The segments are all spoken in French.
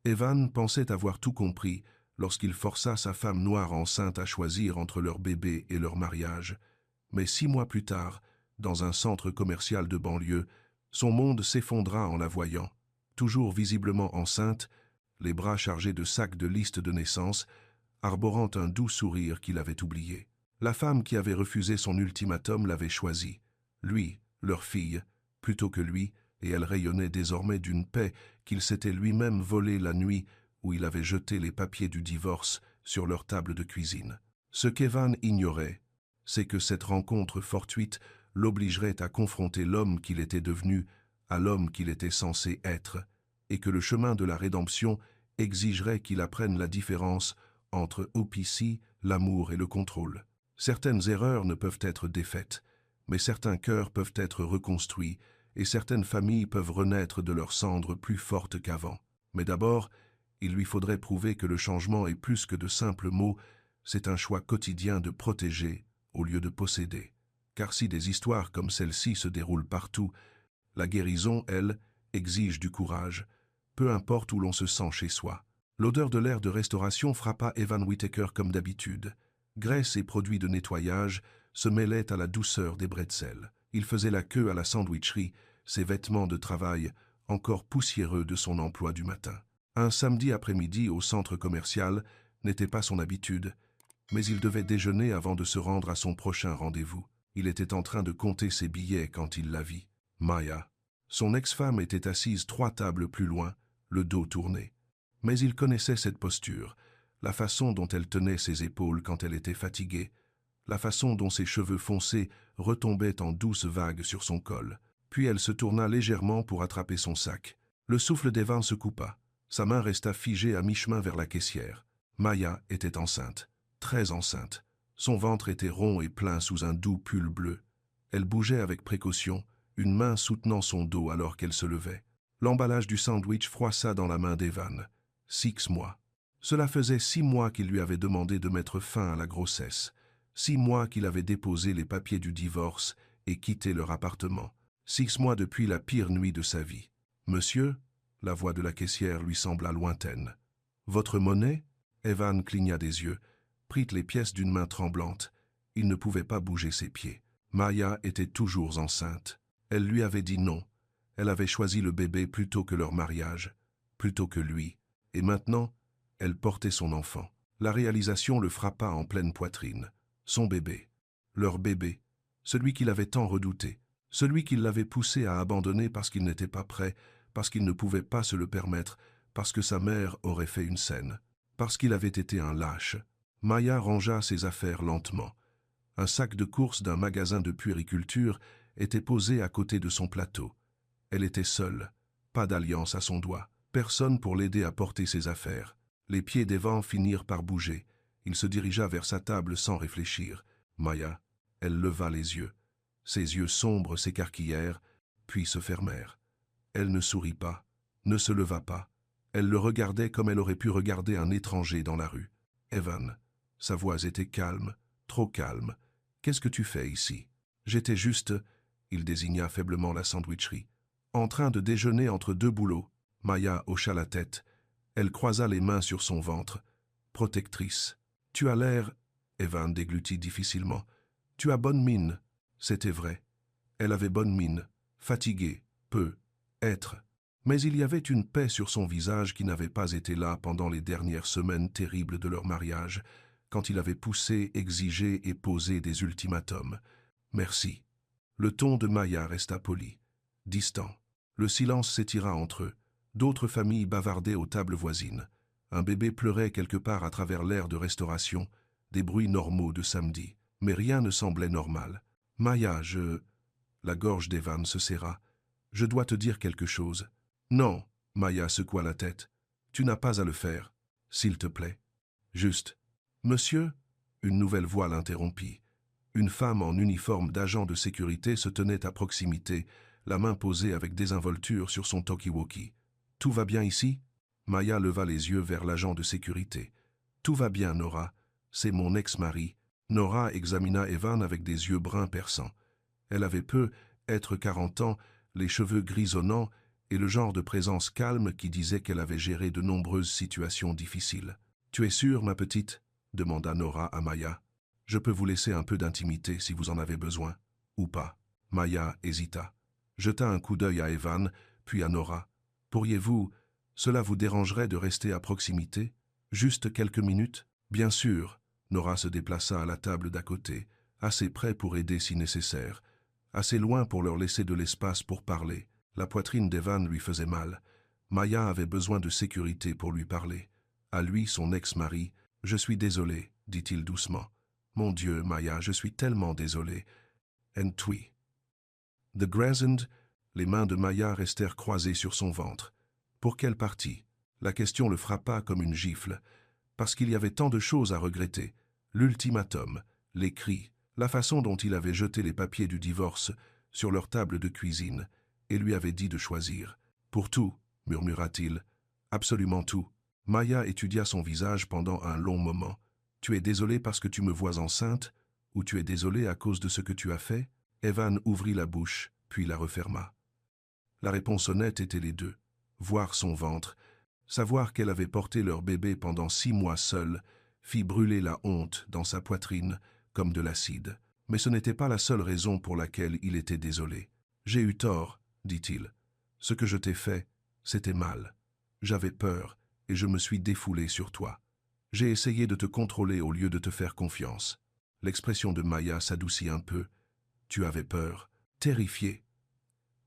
Evan pensait avoir tout compris lorsqu'il força sa femme noire enceinte à choisir entre leur bébé et leur mariage. Mais 6 mois plus tard, dans un centre commercial de banlieue, son monde s'effondra en la voyant. Toujours visiblement enceinte, les bras chargés de sacs de liste de naissance, arborant un doux sourire qu'il avait oublié. La femme qui avait refusé son ultimatum l'avait choisi. Lui, leur fille, plutôt que lui, et elle rayonnait désormais d'une paix qu'il s'était lui-même volée la nuit où il avait jeté les papiers du divorce sur leur table de cuisine. Ce qu'Evan ignorait, c'est que cette rencontre fortuite l'obligerait à confronter l'homme qu'il était devenu à l'homme qu'il était censé être, et que le chemin de la rédemption exigerait qu'il apprenne la différence entre OPC, l'amour et le contrôle. Certaines erreurs ne peuvent être défaites, mais certains cœurs peuvent être reconstruits, et certaines familles peuvent renaître de leurs cendres plus fortes qu'avant. Mais d'abord, il lui faudrait prouver que le changement est plus que de simples mots, c'est un choix quotidien de protéger au lieu de posséder. Car si des histoires comme celle-ci se déroulent partout, la guérison, elle, exige du courage, peu importe où l'on se sent chez soi. L'odeur de l'air de restauration frappa Evan Whittaker comme d'habitude. Graisse et produits de nettoyage se mêlaient à la douceur des bretzels. Il faisait la queue à la sandwicherie, ses vêtements de travail encore poussiéreux de son emploi du matin. Un samedi après-midi au centre commercial n'était pas son habitude, mais il devait déjeuner avant de se rendre à son prochain rendez-vous. Il était en train de compter ses billets quand il la vit. Maya. Son ex-femme était assise 3 tables plus loin, le dos tourné. Mais il connaissait cette posture, la façon dont elle tenait ses épaules quand elle était fatiguée, la façon dont ses cheveux foncés retombaient en douces vagues sur son col. Puis elle se tourna légèrement pour attraper son sac. Le souffle d'Evan se coupa. Sa main resta figée à mi-chemin vers la caissière. Maya était enceinte, très enceinte. Son ventre était rond et plein sous un doux pull bleu. Elle bougeait avec précaution, une main soutenant son dos alors qu'elle se levait. L'emballage du sandwich froissa dans la main d'Evan. 6 mois. Cela faisait 6 mois qu'il lui avait demandé de mettre fin à la grossesse. 6 mois qu'il avait déposé les papiers du divorce et quitté leur appartement. 6 mois depuis la pire nuit de sa vie. « Monsieur ?» La voix de la caissière lui sembla lointaine. « Votre monnaie ?» Evan cligna des yeux, prit les pièces d'une main tremblante. Il ne pouvait pas bouger ses pieds. Maya était toujours enceinte. Elle lui avait dit non. Elle avait choisi le bébé plutôt que leur mariage, plutôt que lui. Et maintenant, elle portait son enfant. La réalisation le frappa en pleine poitrine. Son bébé. Leur bébé. Celui qu'il avait tant redouté. Celui qui l'avait poussé à abandonner parce qu'il n'était pas prêt, parce qu'il ne pouvait pas se le permettre, parce que sa mère aurait fait une scène, parce qu'il avait été un lâche. Maya rangea ses affaires lentement. Un sac de courses d'un magasin de puériculture était posé à côté de son plateau. Elle était seule, pas d'alliance à son doigt, personne pour l'aider à porter ses affaires. Les pieds d'Evan finirent par bouger. Il se dirigea vers sa table sans réfléchir. Maya, elle leva les yeux. Ses yeux sombres s'écarquillèrent, puis se fermèrent. Elle ne sourit pas, ne se leva pas. Elle le regardait comme elle aurait pu regarder un étranger dans la rue. « Evan !» Sa voix était calme, trop calme. « Qu'est-ce que tu fais ici ?»« J'étais juste... » Il désigna faiblement la sandwicherie. « En train de déjeuner entre 2 boulots. » Maya hocha la tête. Elle croisa les mains sur son ventre. « Protectrice. »« Tu as l'air... » Evan déglutit difficilement. « Tu as bonne mine. » C'était vrai. Elle avait bonne mine. Fatiguée. Peu. Être. Mais il y avait une paix sur son visage qui n'avait pas été là pendant les dernières semaines terribles de leur mariage, quand il avait poussé, exigé et posé des ultimatums. « Merci. » Le ton de Maya resta poli, distant. Le silence s'étira entre eux. D'autres familles bavardaient aux tables voisines. Un bébé pleurait quelque part à travers l'air de restauration, des bruits normaux de samedi. Mais rien ne semblait normal. « Maya, je... » La gorge d'Evan se serra. « Je dois te dire quelque chose. »« Non. » Maya secoua la tête. « Tu n'as pas à le faire. S'il te plaît. »« Juste. »« Monsieur ?» Une nouvelle voix l'interrompit. Une femme en uniforme d'agent de sécurité se tenait à proximité, la main posée avec désinvolture sur son talkie-walkie. « Tout va bien ici ?» Maya leva les yeux vers l'agent de sécurité. « Tout va bien, Nora. C'est mon ex-mari. » Nora examina Evan avec des yeux bruns perçants. Elle avait peu, être 40 ans, les cheveux grisonnants et le genre de présence calme qui disait qu'elle avait géré de nombreuses situations difficiles. « Tu es sûre, ma petite ?» demanda Nora à Maya. « Je peux vous laisser un peu d'intimité si vous en avez besoin, ou pas. » Maya hésita, jeta un coup d'œil à Evan, puis à Nora. « Pourriez-vous, cela vous dérangerait de rester à proximité? Juste quelques minutes ?» « Bien sûr. » Nora se déplaça à la table d'à côté, assez près pour aider si nécessaire, assez loin pour leur laisser de l'espace pour parler. La poitrine d'Evan lui faisait mal. Maya avait besoin de sécurité pour lui parler. À lui, son ex-mari. « Je suis désolé, dit-il doucement. Mon Dieu, Maya, je suis tellement désolé. And tui. The Grazend, les mains de Maya restèrent croisées sur son ventre. Pour quelle partie? La question le frappa comme une gifle, parce qu'il y avait tant de choses à regretter. L'ultimatum, les cris, la façon dont il avait jeté les papiers du divorce sur leur table de cuisine et lui avait dit de choisir. « Pour tout, murmura-t-il, absolument tout. » Maya étudia son visage pendant un long moment. « Tu es désolé parce que tu me vois enceinte, ou tu es désolé à cause de ce que tu as fait ?» Evan ouvrit la bouche, puis la referma. La réponse honnête était les deux. Voir son ventre, savoir qu'elle avait porté leur bébé pendant 6 mois seule, fit brûler la honte dans sa poitrine comme de l'acide. Mais ce n'était pas la seule raison pour laquelle il était désolé. « J'ai eu tort, dit-il. Ce que je t'ai fait, c'était mal. J'avais peur, et je me suis défoulé sur toi. J'ai essayé de te contrôler au lieu de te faire confiance. » L'expression de Maya s'adoucit un peu. « Tu avais peur, terrifié. »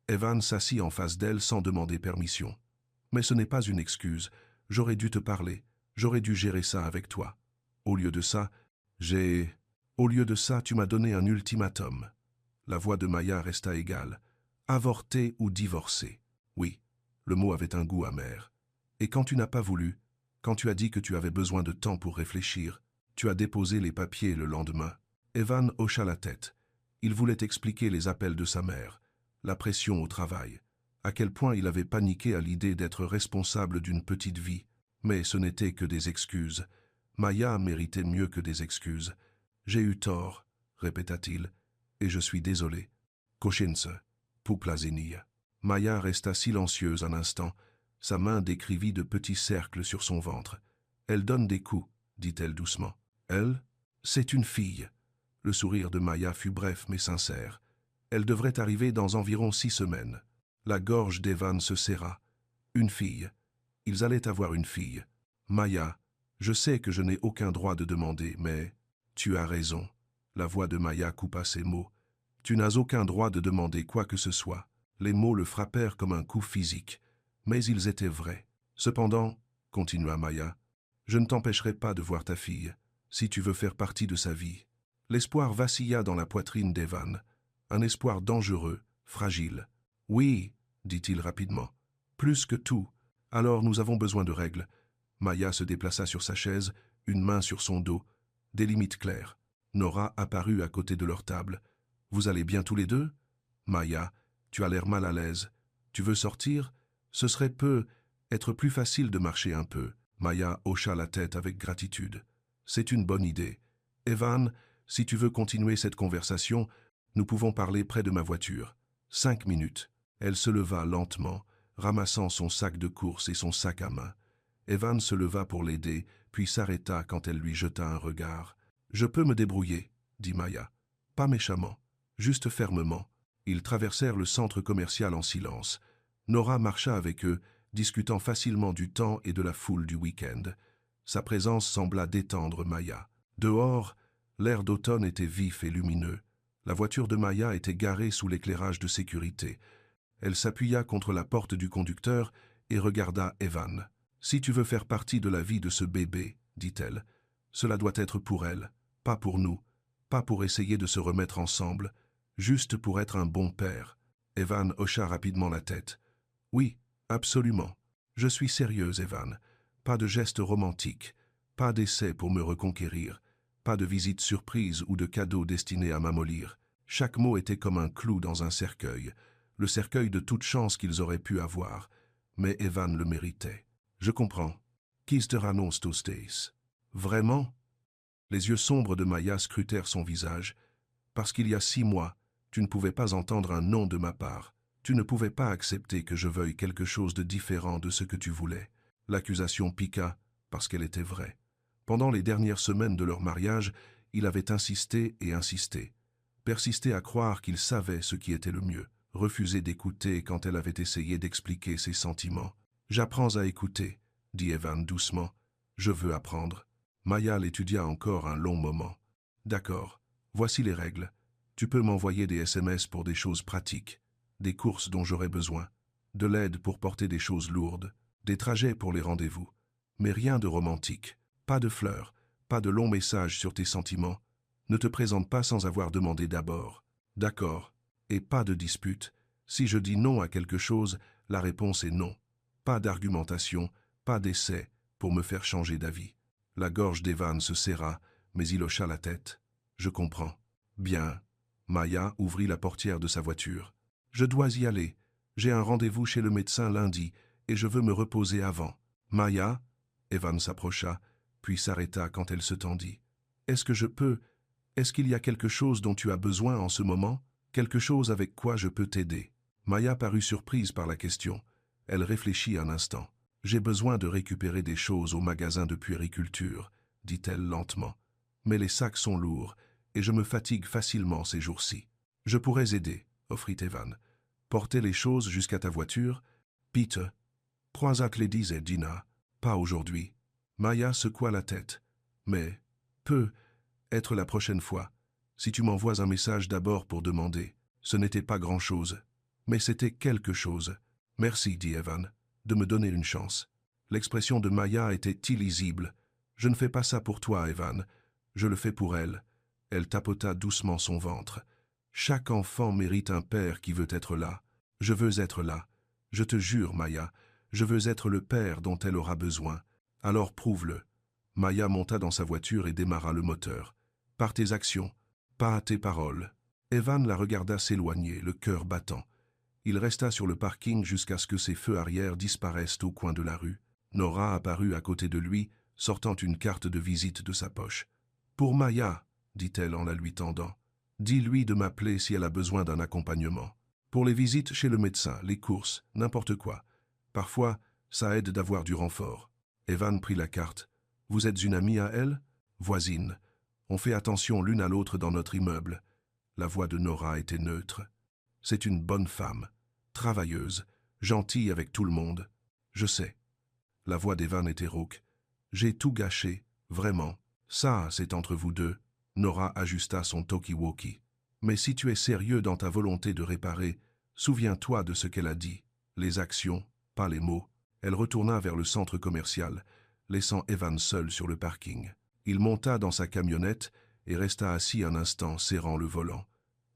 Evan s'assit en face d'elle sans demander permission. « Mais ce n'est pas une excuse. J'aurais dû te parler. J'aurais dû gérer ça avec toi. Au lieu de ça, tu m'as donné un ultimatum. » La voix de Maya resta égale. « Avorter ou divorcer. » Oui, le mot avait un goût amer. « Et quand tu n'as pas voulu, quand tu as dit que tu avais besoin de temps pour réfléchir, tu as déposé les papiers le lendemain. » Evan hocha la tête. Il voulait expliquer les appels de sa mère, la pression au travail, à quel point il avait paniqué à l'idée d'être responsable d'une petite vie. Mais ce n'était que des excuses. Maya méritait mieux que des excuses. « J'ai eu tort, » répéta-t-il, « et je suis désolé. Koshinse, Puplazenia. » Maya resta silencieuse un instant. Sa main décrivit de petits cercles sur son ventre. « Elle donne des coups, » dit-elle doucement. « Elle? C'est une fille. » Le sourire de Maya fut bref mais sincère. Elle devrait arriver dans environ 6 semaines. La gorge d'Evan se serra. Une fille. Ils allaient avoir une fille. Maya, je sais que je n'ai aucun droit de demander, mais... Tu as raison. La voix de Maya coupa ses mots. Tu n'as aucun droit de demander quoi que ce soit. Les mots le frappèrent comme un coup physique. Mais ils étaient vrais. Cependant, continua Maya, je ne t'empêcherai pas de voir ta fille, si tu veux faire partie de sa vie. L'espoir vacilla dans la poitrine d'Evan. Un espoir dangereux, fragile. Oui, dit-il rapidement. Plus que tout. Alors nous avons besoin de règles. Maya se déplaça sur sa chaise, une main sur son dos. Des limites claires. Nora apparut à côté de leur table. Vous allez bien tous les deux? Maya, tu as l'air mal à l'aise. Tu veux sortir? Ce serait être plus facile de marcher un peu. Maya hocha la tête avec gratitude. C'est une bonne idée. Evan, si tu veux continuer cette conversation, nous pouvons parler près de ma voiture. 5 minutes. Elle se leva lentement, ramassant son sac de course et son sac à main. Evan se leva pour l'aider, puis s'arrêta quand elle lui jeta un regard. « Je peux me débrouiller, » dit Maya. « Pas méchamment, juste fermement. » Ils traversèrent le centre commercial en silence. Nora marcha avec eux, discutant facilement du temps et de la foule du week-end. Sa présence sembla détendre Maya. Dehors, l'air d'automne était vif et lumineux. La voiture de Maya était garée sous l'éclairage de sécurité. Elle s'appuya contre la porte du conducteur et regarda Evan. « Si tu veux faire partie de la vie de ce bébé, dit-elle, cela doit être pour elle, pas pour nous, pas pour essayer de se remettre ensemble, juste pour être un bon père. » Evan hocha rapidement la tête. « Oui, absolument. Je suis sérieuse, Evan. Pas de geste romantique, pas d'essai pour me reconquérir, pas de visite surprise ou de cadeau destiné à m'amollir. Chaque mot était comme un clou dans un cercueil, le cercueil de toute chance qu'ils auraient pu avoir. Mais Evan le méritait. Je comprends. Kisteranos tostes. Vraiment? Les yeux sombres de Maya scrutèrent son visage. Parce qu'il y a 6 mois, tu ne pouvais pas entendre un non de ma part. Tu ne pouvais pas accepter que je veuille quelque chose de différent de ce que tu voulais. L'accusation piqua parce qu'elle était vraie. Pendant les dernières semaines de leur mariage, il avait insisté et insisté. Persisté à croire qu'il savait ce qui était le mieux. Refusé d'écouter quand elle avait essayé d'expliquer ses sentiments. « J'apprends à écouter », dit Evan doucement. « Je veux apprendre. » Maya l'étudia encore un long moment. « D'accord, voici les règles. Tu peux m'envoyer des SMS pour des choses pratiques, des courses dont j'aurai besoin, de l'aide pour porter des choses lourdes, des trajets pour les rendez-vous. Mais rien de romantique, pas de fleurs, pas de longs messages sur tes sentiments. Ne te présente pas sans avoir demandé d'abord. D'accord, et pas de dispute. Si je dis non à quelque chose, la réponse est non. Pas d'argumentation, pas d'essai pour me faire changer d'avis. » La gorge d'Evan se serra, mais il hocha la tête. « Je comprends. » « Bien. » Maya ouvrit la portière de sa voiture. « Je dois y aller. J'ai un rendez-vous chez le médecin lundi et je veux me reposer avant. »« Maya ?» Evan s'approcha, puis s'arrêta quand elle se tendit. « Est-ce que je peux... Est-ce qu'il y a quelque chose dont tu as besoin en ce moment? Quelque chose avec quoi je peux t'aider ?» Maya parut surprise par la question. Elle réfléchit un instant. « J'ai besoin de récupérer des choses au magasin de puériculture, » dit-elle lentement. « Mais les sacs sont lourds et je me fatigue facilement ces jours-ci. »« Je pourrais aider, » offrit Evan. « Porter les choses jusqu'à ta voiture? »« Peter. »« Proisac les disait Dina. Pas aujourd'hui. » Maya secoua la tête. « Mais, peut être la prochaine fois. Si tu m'envoies un message d'abord pour demander. » Ce n'était pas grand-chose. Mais c'était quelque chose. « Merci, dit Evan, de me donner une chance. » L'expression de Maya était illisible. « Je ne fais pas ça pour toi, Evan. Je le fais pour elle. » Elle tapota doucement son ventre. « Chaque enfant mérite un père qui veut être là. Je veux être là. Je te jure, Maya, je veux être le père dont elle aura besoin. Alors prouve-le. » Maya monta dans sa voiture et démarra le moteur. « Par tes actions, pas à tes paroles. » Evan la regarda s'éloigner, le cœur battant. Il resta sur le parking jusqu'à ce que ses feux arrière disparaissent au coin de la rue. Nora apparut à côté de lui, sortant une carte de visite de sa poche. « Pour Maya, » dit-elle en la lui tendant. « Dis-lui de m'appeler si elle a besoin d'un accompagnement. Pour les visites chez le médecin, les courses, n'importe quoi. Parfois, ça aide d'avoir du renfort. » Evan prit la carte. « Vous êtes une amie à elle? »« Voisine. On fait attention l'une à l'autre dans notre immeuble. » La voix de Nora était neutre. « C'est une bonne femme, travailleuse, gentille avec tout le monde. Je sais. » La voix d'Evan était rauque. « J'ai tout gâché, vraiment. Ça, c'est entre vous deux. » Nora ajusta son talkie-walkie. « Mais si tu es sérieux dans ta volonté de réparer, souviens-toi de ce qu'elle a dit. Les actions, pas les mots. » Elle retourna vers le centre commercial, laissant Evan seul sur le parking. Il monta dans sa camionnette et resta assis un instant, serrant le volant.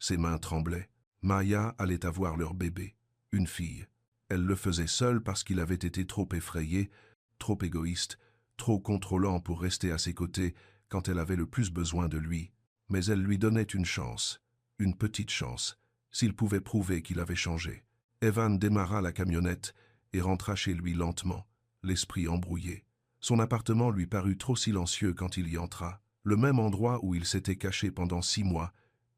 Ses mains tremblaient. Maya allait avoir leur bébé, une fille. Elle le faisait seule parce qu'il avait été trop effrayé, trop égoïste, trop contrôlant pour rester à ses côtés quand elle avait le plus besoin de lui. Mais elle lui donnait une chance, une petite chance, s'il pouvait prouver qu'il avait changé. Evan démarra la camionnette et rentra chez lui lentement, l'esprit embrouillé. Son appartement lui parut trop silencieux quand il y entra, le même endroit où il s'était caché pendant 6 mois,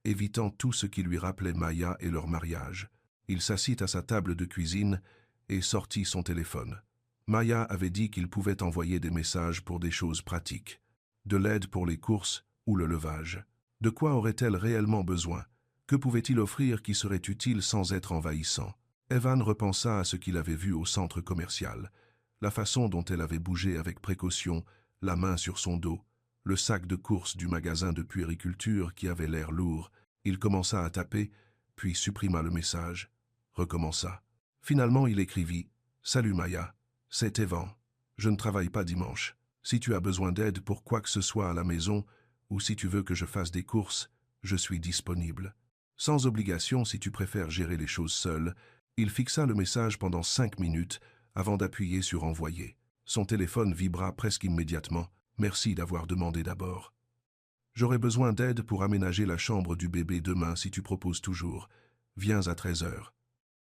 évitant tout ce qui lui rappelait Maya et leur mariage. Il s'assit à sa table de cuisine et sortit son téléphone. Maya avait dit qu'il pouvait envoyer des messages pour des choses pratiques, de l'aide pour les courses ou le levage. De quoi aurait-elle réellement besoin? Que pouvait-il offrir qui serait utile sans être envahissant? Evan repensa à ce qu'il avait vu au centre commercial, la façon dont elle avait bougé avec précaution, la main sur son dos, le sac de courses du magasin de puériculture qui avait l'air lourd. Il commença à taper, puis supprima le message, recommença. Finalement, il écrivit « Salut Maya, c'est Evan. Je ne travaille pas dimanche. Si tu as besoin d'aide pour quoi que ce soit à la maison, ou si tu veux que je fasse des courses, je suis disponible. Sans obligation si tu préfères gérer les choses seul. » Il fixa le message pendant 5 minutes avant d'appuyer sur « Envoyer ». Son téléphone vibra presque immédiatement. « Merci d'avoir demandé d'abord. J'aurai besoin d'aide pour aménager la chambre du bébé demain si tu proposes toujours. Viens à 13h.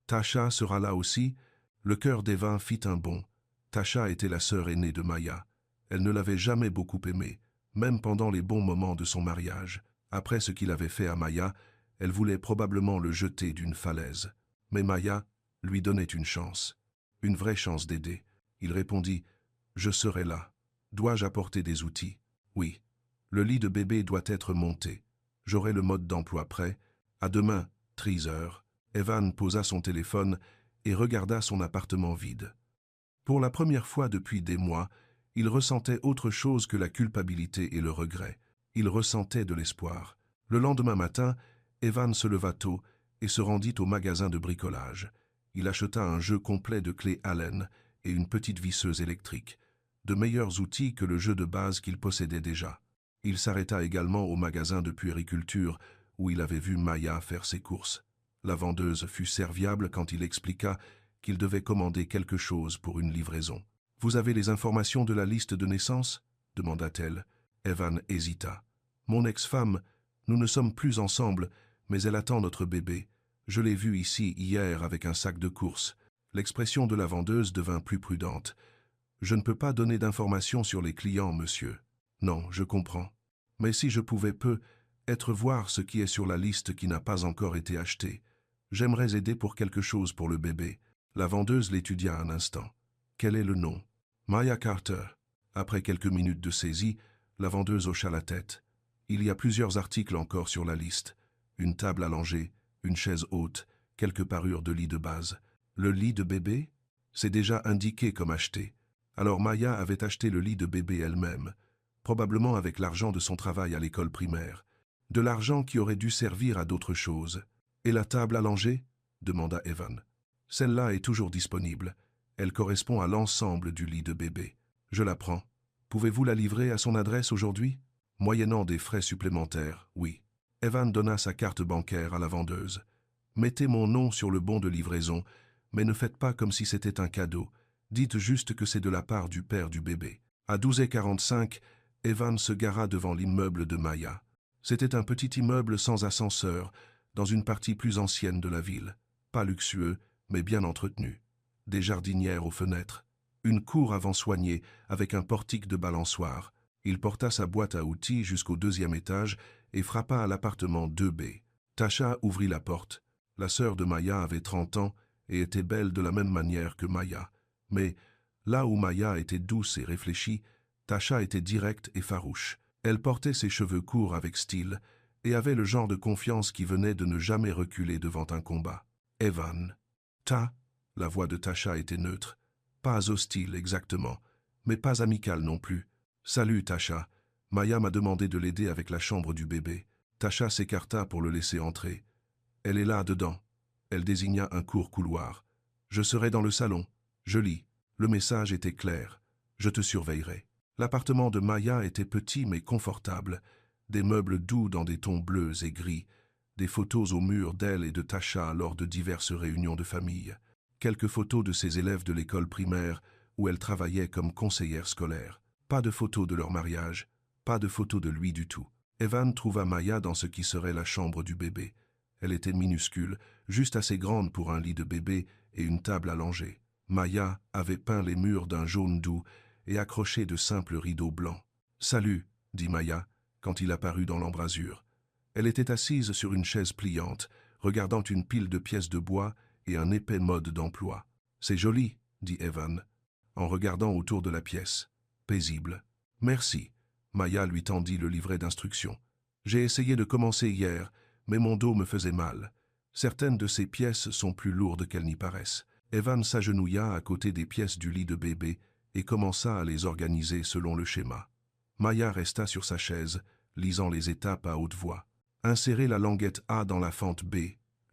Tasha sera là aussi. » Le cœur d'Evan fit un bond. Tasha était la sœur aînée de Maya. Elle ne l'avait jamais beaucoup aimée, même pendant les bons moments de son mariage. Après ce qu'il avait fait à Maya, elle voulait probablement le jeter d'une falaise. Mais Maya lui donnait une chance. Une vraie chance d'aider. Il répondit « Je serai là. Dois-je apporter des outils ?»« Oui. Le lit de bébé doit être monté. J'aurai le mode d'emploi prêt. À demain, 13h. » Evan posa son téléphone et regarda son appartement vide. Pour la première fois depuis des mois, il ressentait autre chose que la culpabilité et le regret. Il ressentait de l'espoir. Le lendemain matin, Evan se leva tôt et se rendit au magasin de bricolage. Il acheta un jeu complet de clés Allen et une petite visseuse électrique, de meilleurs outils que le jeu de base qu'il possédait déjà. Il s'arrêta également au magasin de puériculture où il avait vu Maya faire ses courses. La vendeuse fut serviable quand il expliqua qu'il devait commander quelque chose pour une livraison. « Vous avez les informations de la liste de naissance ?» demanda-t-elle. Evan hésita. « Mon ex-femme, nous ne sommes plus ensemble, mais elle attend notre bébé. Je l'ai vue ici hier avec un sac de courses. » L'expression de la vendeuse devint plus prudente. « Je ne peux pas donner d'informations sur les clients, monsieur. »« Non, je comprends. Mais si je pouvais être voir ce qui est sur la liste qui n'a pas encore été acheté. J'aimerais aider pour quelque chose pour le bébé. » La vendeuse l'étudia un instant. « Quel est le nom ?»« Maya Carter. » Après quelques minutes de saisie, la vendeuse hocha la tête. « Il y a plusieurs articles encore sur la liste. Une table allongée, une chaise haute, quelques parures de lit de base. Le lit de bébé? C'est déjà indiqué comme acheté. » Alors Maya avait acheté le lit de bébé elle-même, probablement avec l'argent de son travail à l'école primaire. De l'argent qui aurait dû servir à d'autres choses. « Et la table allongée ?» demanda Evan. « Celle-là est toujours disponible. Elle correspond à l'ensemble du lit de bébé. Je la prends. Pouvez-vous la livrer à son adresse aujourd'hui ?» Moyennant des frais supplémentaires, oui. Evan donna sa carte bancaire à la vendeuse. « Mettez mon nom sur le bon de livraison, mais ne faites pas comme si c'était un cadeau. Dites juste que c'est de la part du père du bébé. » À 12h45, Evan se gara devant l'immeuble de Maya. C'était un petit immeuble sans ascenseur, dans une partie plus ancienne de la ville. Pas luxueux, mais bien entretenu. Des jardinières aux fenêtres. Une cour avant soignée, avec un portique de balançoire. Il porta sa boîte à outils jusqu'au 2e étage et frappa à l'appartement 2B. Tasha ouvrit la porte. La sœur de Maya avait 30 ans et était belle de la même manière que Maya. Mais, là où Maya était douce et réfléchie, Tasha était directe et farouche. Elle portait ses cheveux courts avec style et avait le genre de confiance qui venait de ne jamais reculer devant un combat. « Evan. »« Ta » La voix de Tasha était neutre. Pas hostile exactement, mais pas amicale non plus. « Salut Tasha. Maya m'a demandé de l'aider avec la chambre du bébé. » Tasha s'écarta pour le laisser entrer. « Elle est là dedans. » Elle désigna un court couloir. « Je serai dans le salon. Je lis. » Le message était clair. « Je te surveillerai. » L'appartement de Maya était petit mais confortable. Des meubles doux dans des tons bleus et gris. Des photos au mur d'elle et de Tasha lors de diverses réunions de famille. Quelques photos de ses élèves de l'école primaire où elle travaillait comme conseillère scolaire. Pas de photos de leur mariage. Pas de photos de lui du tout. Evan trouva Maya dans ce qui serait la chambre du bébé. Elle était minuscule, juste assez grande pour un lit de bébé et une table allongée. Maya avait peint les murs d'un jaune doux et accroché de simples rideaux blancs. « Salut » dit Maya, quand il apparut dans l'embrasure. Elle était assise sur une chaise pliante, regardant une pile de pièces de bois et un épais mode d'emploi. « C'est joli » dit Evan, en regardant autour de la pièce. « Paisible. »« Merci. » Maya lui tendit le livret d'instructions. « J'ai essayé de commencer hier, mais mon dos me faisait mal. Certaines de ces pièces sont plus lourdes qu'elles n'y paraissent. » Evan s'agenouilla à côté des pièces du lit de bébé et commença à les organiser selon le schéma. Maya resta sur sa chaise, lisant les étapes à haute voix. « Insérez la languette A dans la fente B, »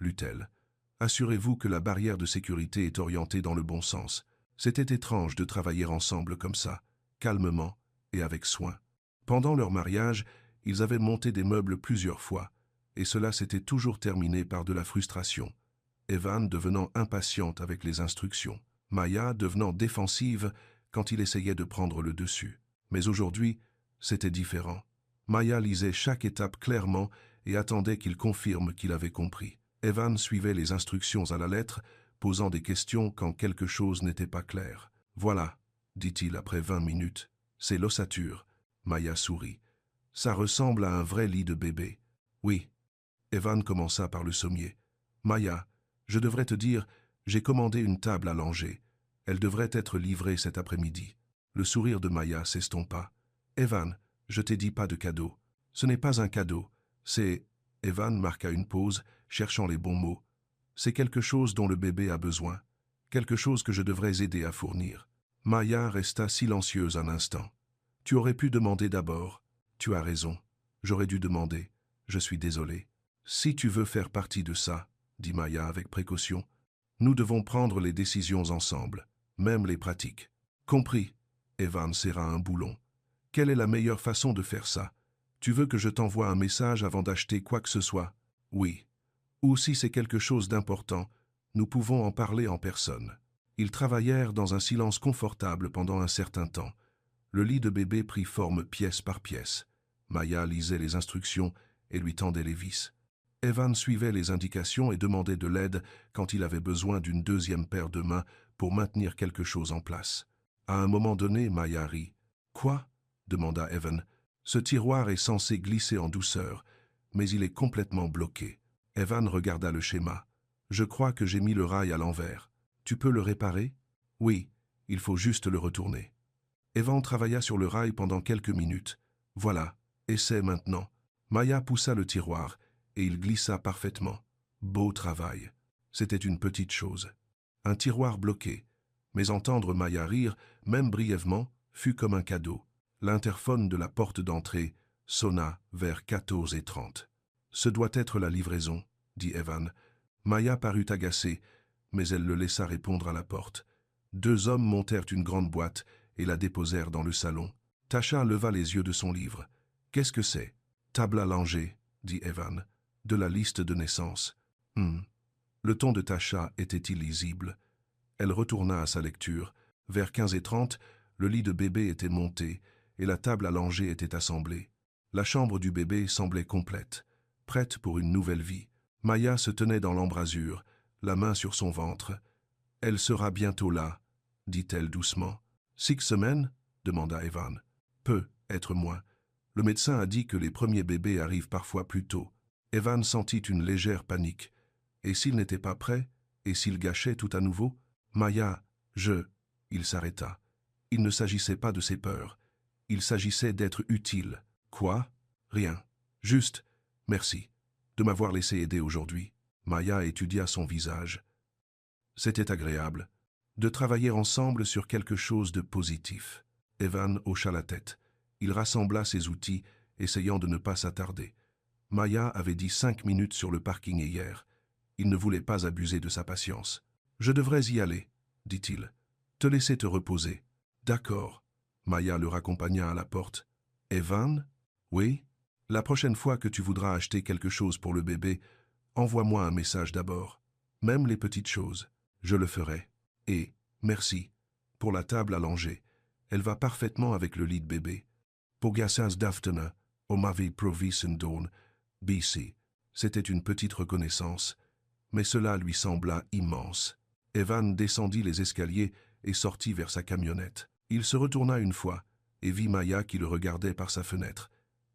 lut-elle. « Assurez-vous que la barrière de sécurité est orientée dans le bon sens. » C'était étrange de travailler ensemble comme ça, calmement et avec soin. Pendant leur mariage, ils avaient monté des meubles plusieurs fois, et cela s'était toujours terminé par de la frustration. Evan devenant impatiente avec les instructions, Maya devenant défensive quand il essayait de prendre le dessus. Mais aujourd'hui, c'était différent. Maya lisait chaque étape clairement et attendait qu'il confirme qu'il avait compris. Evan suivait les instructions à la lettre, posant des questions quand quelque chose n'était pas clair. « Voilà, » dit-il après 20 minutes. « C'est l'ossature. » Maya sourit. « Ça ressemble à un vrai lit de bébé. » « Oui. » Evan commença par le sommier. « Maya, Je devrais te dire, j'ai commandé une table à langer. Elle devrait être livrée cet après-midi. Le sourire de Maya s'estompa. Evan, je t'ai dit pas de cadeau. Ce n'est pas un cadeau. C'est... Evan marqua une pause, cherchant les bons mots. C'est quelque chose dont le bébé a besoin. Quelque chose que je devrais aider à fournir. Maya resta silencieuse un instant. Tu aurais pu demander d'abord. Tu as raison. J'aurais dû demander. Je suis désolé. Si tu veux faire partie de ça, dit Maya avec précaution, nous devons prendre les décisions ensemble, même les pratiques. Compris. Evan serra un boulon. Quelle est la meilleure façon de faire ça? Tu veux que je t'envoie un message avant d'acheter quoi que ce soit? Oui. Ou si c'est quelque chose d'important, nous pouvons en parler en personne. Ils travaillèrent dans un silence confortable pendant un certain temps. Le lit de bébé prit forme pièce par pièce. Maya lisait les instructions et lui tendait les vis. Evan suivait les indications et demandait de l'aide quand il avait besoin d'une deuxième paire de mains pour maintenir quelque chose en place. À un moment donné, Maya rit. « Quoi ?» demanda Evan. « Ce tiroir est censé glisser en douceur, mais il est complètement bloqué. » Evan regarda le schéma. « Je crois que j'ai mis le rail à l'envers. Tu peux le réparer? » « Oui, il faut juste le retourner. » Evan travailla sur le rail pendant quelques minutes. « Voilà, essaie maintenant. » Maya poussa le tiroir, et il glissa parfaitement. Beau travail. C'était une petite chose. Un tiroir bloqué. Mais entendre Maya rire, même brièvement, fut comme un cadeau. L'interphone de la porte d'entrée sonna vers 14h30. « Ce doit être la livraison, » dit Evan. Maya parut agacée, mais elle le laissa répondre à la porte. Deux hommes montèrent une grande boîte et la déposèrent dans le salon. Tasha leva les yeux de son livre. « Qu'est-ce que c'est ?»« Table à langer, » dit Evan. « De la liste de naissance. » Le ton de Tasha était illisible. Elle retourna à sa lecture. Vers 15h30, le lit de bébé était monté et la table à langer était assemblée. La chambre du bébé semblait complète, prête pour une nouvelle vie. Maya se tenait dans l'embrasure, la main sur son ventre. « Elle sera bientôt là, » dit-elle doucement. « 6 semaines ?» demanda Evan. « Peut être moins. Le médecin a dit que les premiers bébés arrivent parfois plus tôt. » Evan sentit une légère panique. Et s'il n'était pas prêt? Et s'il gâchait tout à nouveau? Maya, Il s'arrêta. Il ne s'agissait pas de ses peurs. Il s'agissait d'être utile. Quoi? Rien. Juste, merci, de m'avoir laissé aider aujourd'hui. Maya étudia son visage. C'était agréable de travailler ensemble sur quelque chose de positif. Evan hocha la tête. Il rassembla ses outils, essayant de ne pas s'attarder. Maya avait dit 5 minutes sur le parking hier. Il ne voulait pas abuser de sa patience. « Je devrais y aller, » dit-il. « Te laisser te reposer. »« D'accord. » Maya le raccompagna à la porte. « Evan? »« Oui. La prochaine fois que tu voudras acheter quelque chose pour le bébé, envoie-moi un message d'abord. Même les petites choses. Je le ferai. Et, merci, pour la table à langer. Elle va parfaitement avec le lit de bébé. Pogassas daftena, omavi provisendon, BC. C'était une petite reconnaissance, mais cela lui sembla immense. Evan descendit les escaliers et sortit vers sa camionnette. Il se retourna une fois et vit Maya qui le regardait par sa fenêtre.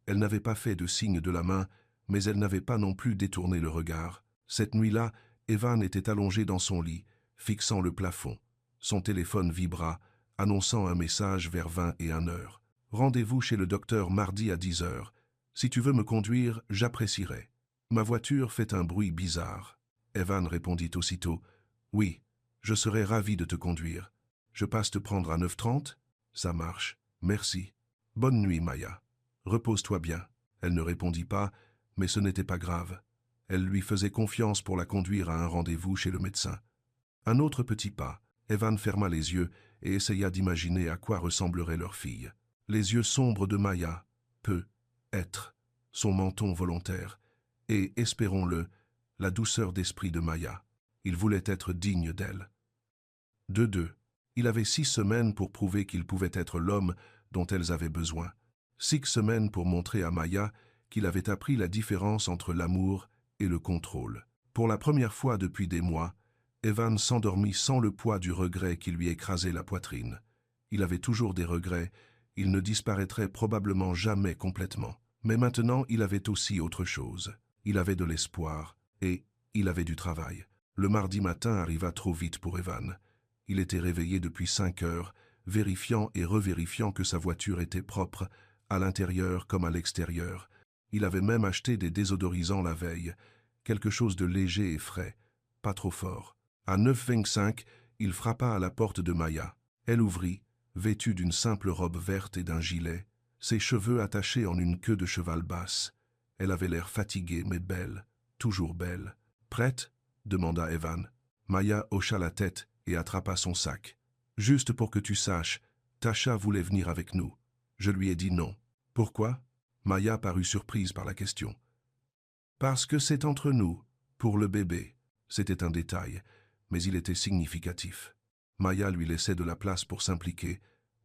Elle n'avait pas fait de signe de la main, mais elle n'avait pas non plus détourné le regard. Cette nuit-là, Evan était allongé dans son lit, fixant le plafond. Son téléphone vibra, annonçant un message vers 21h. « Rendez-vous chez le docteur mardi à 10h. Si tu veux me conduire, j'apprécierais. Ma voiture fait un bruit bizarre. » Evan répondit aussitôt. « Oui, je serais ravi de te conduire. Je passe te prendre à 9h30 ? Ça marche. Merci. Bonne nuit, Maya. Repose-toi bien. » Elle ne répondit pas, mais ce n'était pas grave. Elle lui faisait confiance pour la conduire à un rendez-vous chez le médecin. Un autre petit pas. Evan ferma les yeux et essaya d'imaginer à quoi ressemblerait leur fille. Les yeux sombres de Maya, être, son menton volontaire, et, espérons-le, la douceur d'esprit de Maya. Il voulait être digne d'elle. De deux. Il avait 6 semaines pour prouver qu'il pouvait être l'homme dont elles avaient besoin. 6 semaines pour montrer à Maya qu'il avait appris la différence entre l'amour et le contrôle. Pour la première fois depuis des mois, Evan s'endormit sans le poids du regret qui lui écrasait la poitrine. Il avait toujours des regrets, il ne disparaîtrait probablement jamais complètement. Mais maintenant, il avait aussi autre chose. Il avait de l'espoir et il avait du travail. Le mardi matin arriva trop vite pour Evan. Il était réveillé depuis 5 heures, vérifiant et revérifiant que sa voiture était propre, à l'intérieur comme à l'extérieur. Il avait même acheté des désodorisants la veille, quelque chose de léger et frais, pas trop fort. À 9h25, il frappa à la porte de Maya. Elle ouvrit, vêtue d'une simple robe verte et d'un gilet, ses cheveux attachés en une queue de cheval basse. Elle avait l'air fatiguée mais belle, toujours belle. « Prête ?» demanda Evan. Maya hocha la tête et attrapa son sac. « Juste pour que tu saches, Tasha voulait venir avec nous. Je lui ai dit non. »« Pourquoi ?» Maya parut surprise par la question. « Parce que c'est entre nous, pour le bébé. » C'était un détail, mais il était significatif. Maya lui laissait de la place pour s'impliquer,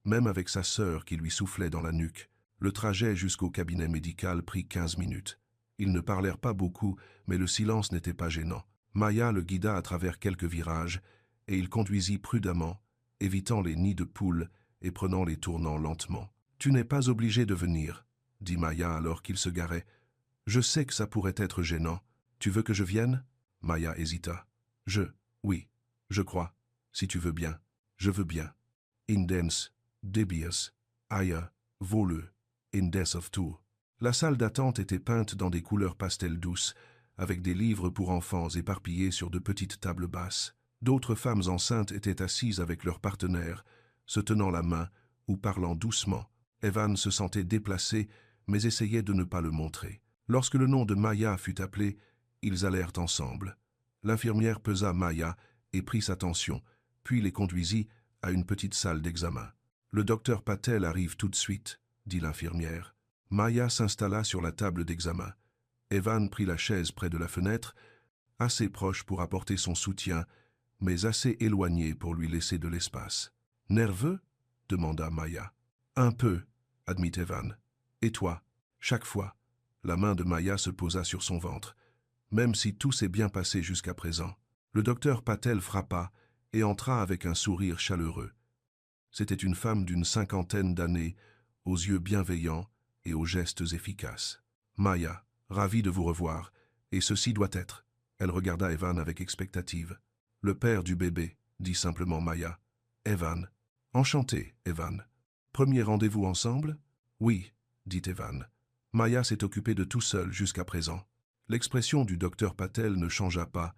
même avec sa sœur qui lui soufflait dans la nuque. Le trajet jusqu'au cabinet médical prit 15 minutes. Ils ne parlèrent pas beaucoup, mais le silence n'était pas gênant. Maya le guida à travers quelques virages, et il conduisit prudemment, évitant les nids de poules et prenant les tournants lentement. « Tu n'es pas obligé de venir, » dit Maya alors qu'il se garait. « Je sais que ça pourrait être gênant. Tu veux que je vienne ?» Maya hésita. « Oui, je crois, si tu veux bien. Je veux bien. Indens, Debias, Aya, Voleux, Indes of Tour. » La salle d'attente était peinte dans des couleurs pastel douces, avec des livres pour enfants éparpillés sur de petites tables basses. D'autres femmes enceintes étaient assises avec leurs partenaires, se tenant la main ou parlant doucement. Evan se sentait déplacé, mais essayait de ne pas le montrer. Lorsque le nom de Maya fut appelé, ils allèrent ensemble. L'infirmière pesa Maya et prit sa tension, puis les conduisit à une petite salle d'examen. « Le docteur Patel arrive tout de suite, » dit l'infirmière. Maya s'installa sur la table d'examen. Evan prit la chaise près de la fenêtre, assez proche pour apporter son soutien, mais assez éloigné pour lui laisser de l'espace. « Nerveux ?» demanda Maya. « Un peu, » admit Evan. « Et toi ?» Chaque fois, la main de Maya se posa sur son ventre. Même si tout s'est bien passé jusqu'à présent. Le docteur Patel frappa et entra avec un sourire chaleureux. C'était une femme d'une 50aine d'années, aux yeux bienveillants et aux gestes efficaces. « Maya, ravi de vous revoir, et ceci doit être. » Elle regarda Evan avec expectative. « Le père du bébé, » dit simplement Maya. « Evan. »« Enchanté, Evan. »« Premier rendez-vous ensemble ?»« Oui, » dit Evan. Maya s'est occupée de tout seul jusqu'à présent. L'expression du docteur Patel ne changea pas,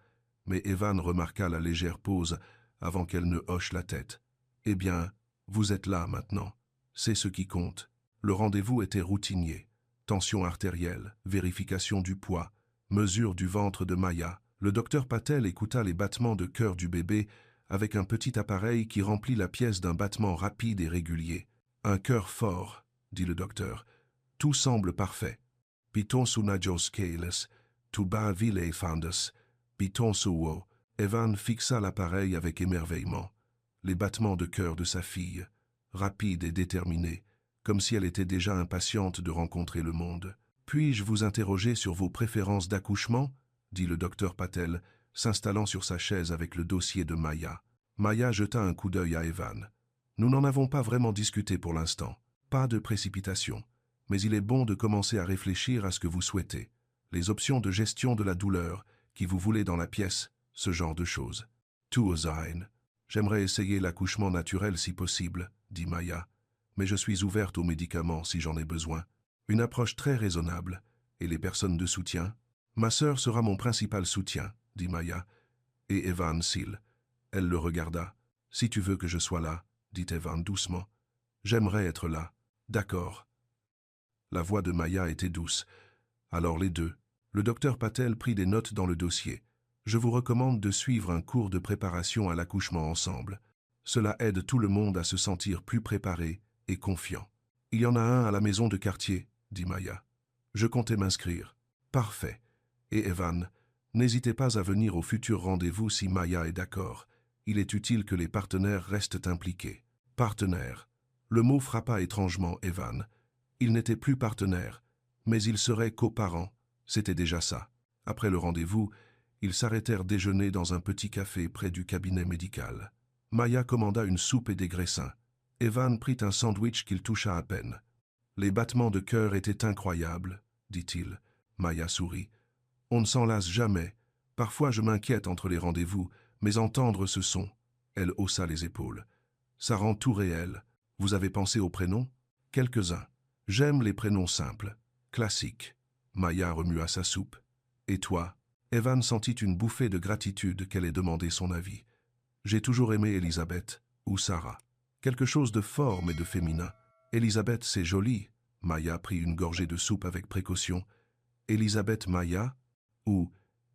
mais Evan remarqua la légère pause avant qu'elle ne hoche la tête. « Eh bien, vous êtes là maintenant. C'est ce qui compte. » Le rendez-vous était routinier. Tension artérielle, vérification du poids, mesure du ventre de Maya. Le docteur Patel écouta les battements de cœur du bébé avec un petit appareil qui remplit la pièce d'un battement rapide et régulier. « Un cœur fort, » dit le docteur. « Tout semble parfait. Piton su najos scales, tu bas vile fandas, piton suo. » Evan fixa l'appareil avec émerveillement. Les battements de cœur de sa fille, rapides et déterminés, comme si elle était déjà impatiente de rencontrer le monde. « Puis-je vous interroger sur vos préférences d'accouchement ?» dit le docteur Patel, s'installant sur sa chaise avec le dossier de Maya. Maya jeta un coup d'œil à Evan. « Nous n'en avons pas vraiment discuté pour l'instant. Pas de précipitation. Mais il est bon de commencer à réfléchir à ce que vous souhaitez. Les options de gestion de la douleur, qui vous voulez dans la pièce, ce genre de choses. »« Tout sein. J'aimerais essayer l'accouchement naturel si possible, » dit Maya. « Mais je suis ouverte aux médicaments si j'en ai besoin. Une approche très raisonnable. Et les personnes de soutien ? » « Ma sœur sera mon principal soutien, » dit Maya. « Et Evan Seal. » Elle le regarda. « Si tu veux que je sois là, » dit Evan doucement. « J'aimerais être là. »« D'accord. » La voix de Maya était douce. « Alors les deux. » Le docteur Patel prit des notes dans le dossier. « Je vous recommande de suivre un cours de préparation à l'accouchement ensemble. Cela aide tout le monde à se sentir plus préparé et confiant. »« Il y en a un à la maison de quartier, » dit Maya. « Je comptais m'inscrire. »« Parfait. » Et Evan, n'hésitez pas à venir au futur rendez-vous si Maya est d'accord. Il est utile que les partenaires restent impliqués. Partenaire. Le mot frappa étrangement Evan. Il n'était plus partenaire, mais il serait coparent. C'était déjà ça. Après le rendez-vous, ils s'arrêtèrent déjeuner dans un petit café près du cabinet médical. Maya commanda une soupe et des graissins. Evan prit un sandwich qu'il toucha à peine. « Les battements de cœur étaient incroyables, » dit-il. Maya sourit. « On ne s'en lasse jamais. Parfois je m'inquiète entre les rendez-vous, mais entendre ce son, elle haussa les épaules. Ça rend tout réel. Vous avez pensé aux prénoms? Quelques-uns. J'aime les prénoms simples, classiques. Maya remua sa soupe. Et toi? Evan sentit une bouffée de gratitude qu'elle ait demandé son avis. J'ai toujours aimé Elisabeth, ou Sarah. Quelque chose de fort mais de féminin. Elisabeth, c'est joli. Maya prit une gorgée de soupe avec précaution. Elisabeth Maya? Ou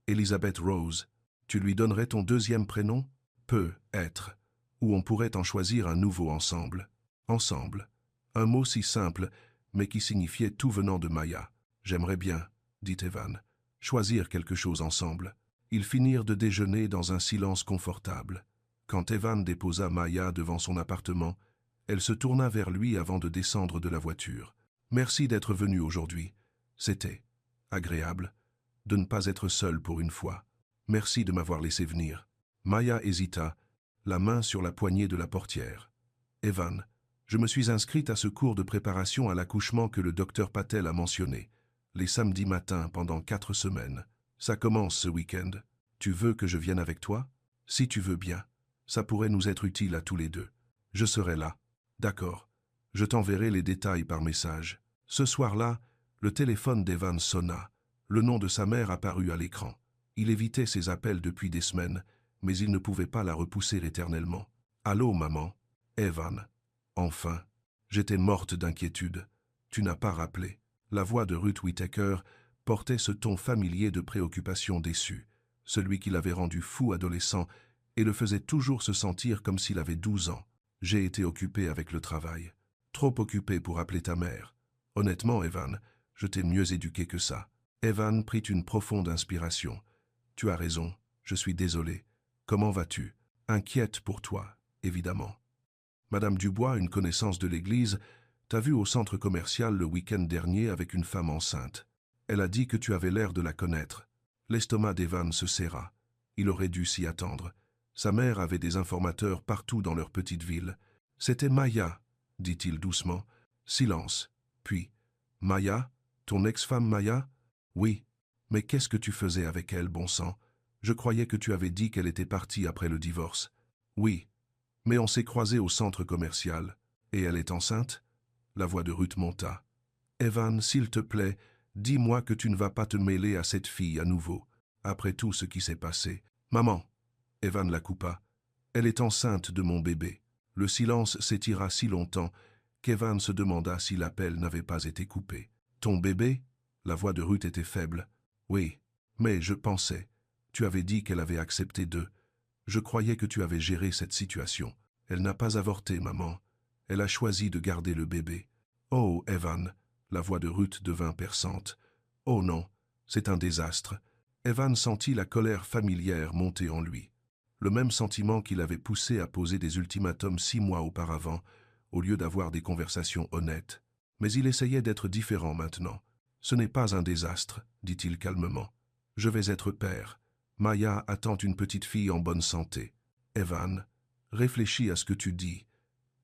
Elisabeth Rose? Tu lui donnerais ton deuxième prénom? Peut être. Ou on pourrait en choisir un nouveau ensemble. Ensemble. Un mot si simple, mais qui signifiait tout venant de Maya. J'aimerais bien, dit Evan, choisir quelque chose ensemble. Ils finirent de déjeuner dans un silence confortable. Quand Evan déposa Maya devant son appartement, elle se tourna vers lui avant de descendre de la voiture. Merci d'être venu aujourd'hui. C'était agréable de ne pas être seule pour une fois. Merci de m'avoir laissé venir. Maya hésita, la main sur la poignée de la portière. Evan, je me suis inscrite à ce cours de préparation à l'accouchement que le docteur Patel a mentionné, les samedis matins pendant 4 semaines. Ça commence ce week-end. Tu veux que je vienne avec toi? Si tu veux bien. Ça pourrait nous être utile à tous les deux. Je serai là. D'accord. Je t'enverrai les détails par message. Ce soir-là, le téléphone d'Evan sonna. Le nom de sa mère apparut à l'écran. Il évitait ses appels depuis des semaines, mais il ne pouvait pas la repousser éternellement. « Allô, maman? Evan. Enfin. J'étais morte d'inquiétude. Tu n'as pas rappelé. » La voix de Ruth Whittaker portait ce ton familier de préoccupation déçue, celui qui l'avait rendu fou adolescent et le faisait toujours se sentir comme s'il avait 12 ans. « J'ai été occupé avec le travail. Trop occupé pour appeler ta mère. Honnêtement, Evan, je t'ai mieux éduqué que ça. » Evan prit une profonde inspiration. « Tu as raison, je suis désolé. Comment vas-tu? Inquiète pour toi, évidemment. Madame Dubois, une connaissance de l'église, t'a vu au centre commercial le week-end dernier avec une femme enceinte. Elle a dit que tu avais l'air de la connaître. » L'estomac d'Evan se serra. Il aurait dû s'y attendre. Sa mère avait des informateurs partout dans leur petite ville. « C'était Maya, » dit-il doucement. Silence. Puis, « Maya? Ton ex-femme Maya? » « Oui. Mais qu'est-ce que tu faisais avec elle, bon sang? Je croyais que tu avais dit qu'elle était partie après le divorce. »« Oui. Mais on s'est croisés au centre commercial. Et elle est enceinte ?» La voix de Ruth monta. « Evan, s'il te plaît, dis-moi que tu ne vas pas te mêler à cette fille à nouveau, après tout ce qui s'est passé. »« Maman !» Evan la coupa. « Elle est enceinte de mon bébé. » Le silence s'étira si longtemps qu'Evan se demanda si l'appel n'avait pas été coupé. « Ton bébé ?» La voix de Ruth était faible. « Oui, mais je pensais. Tu avais dit qu'elle avait accepté de... Je croyais que tu avais géré cette situation. Elle n'a pas avorté, maman. Elle a choisi de garder le bébé. »« Oh, Evan !» La voix de Ruth devint perçante. « Oh non, c'est un désastre. » Evan sentit la colère familière monter en lui. Le même sentiment qui l'avait poussé à poser des ultimatums 6 mois auparavant, au lieu d'avoir des conversations honnêtes. Mais il essayait d'être différent maintenant. « Ce n'est pas un désastre, dit-il calmement. Je vais être père. Maya attend une petite fille en bonne santé. Evan, réfléchis à ce que tu dis.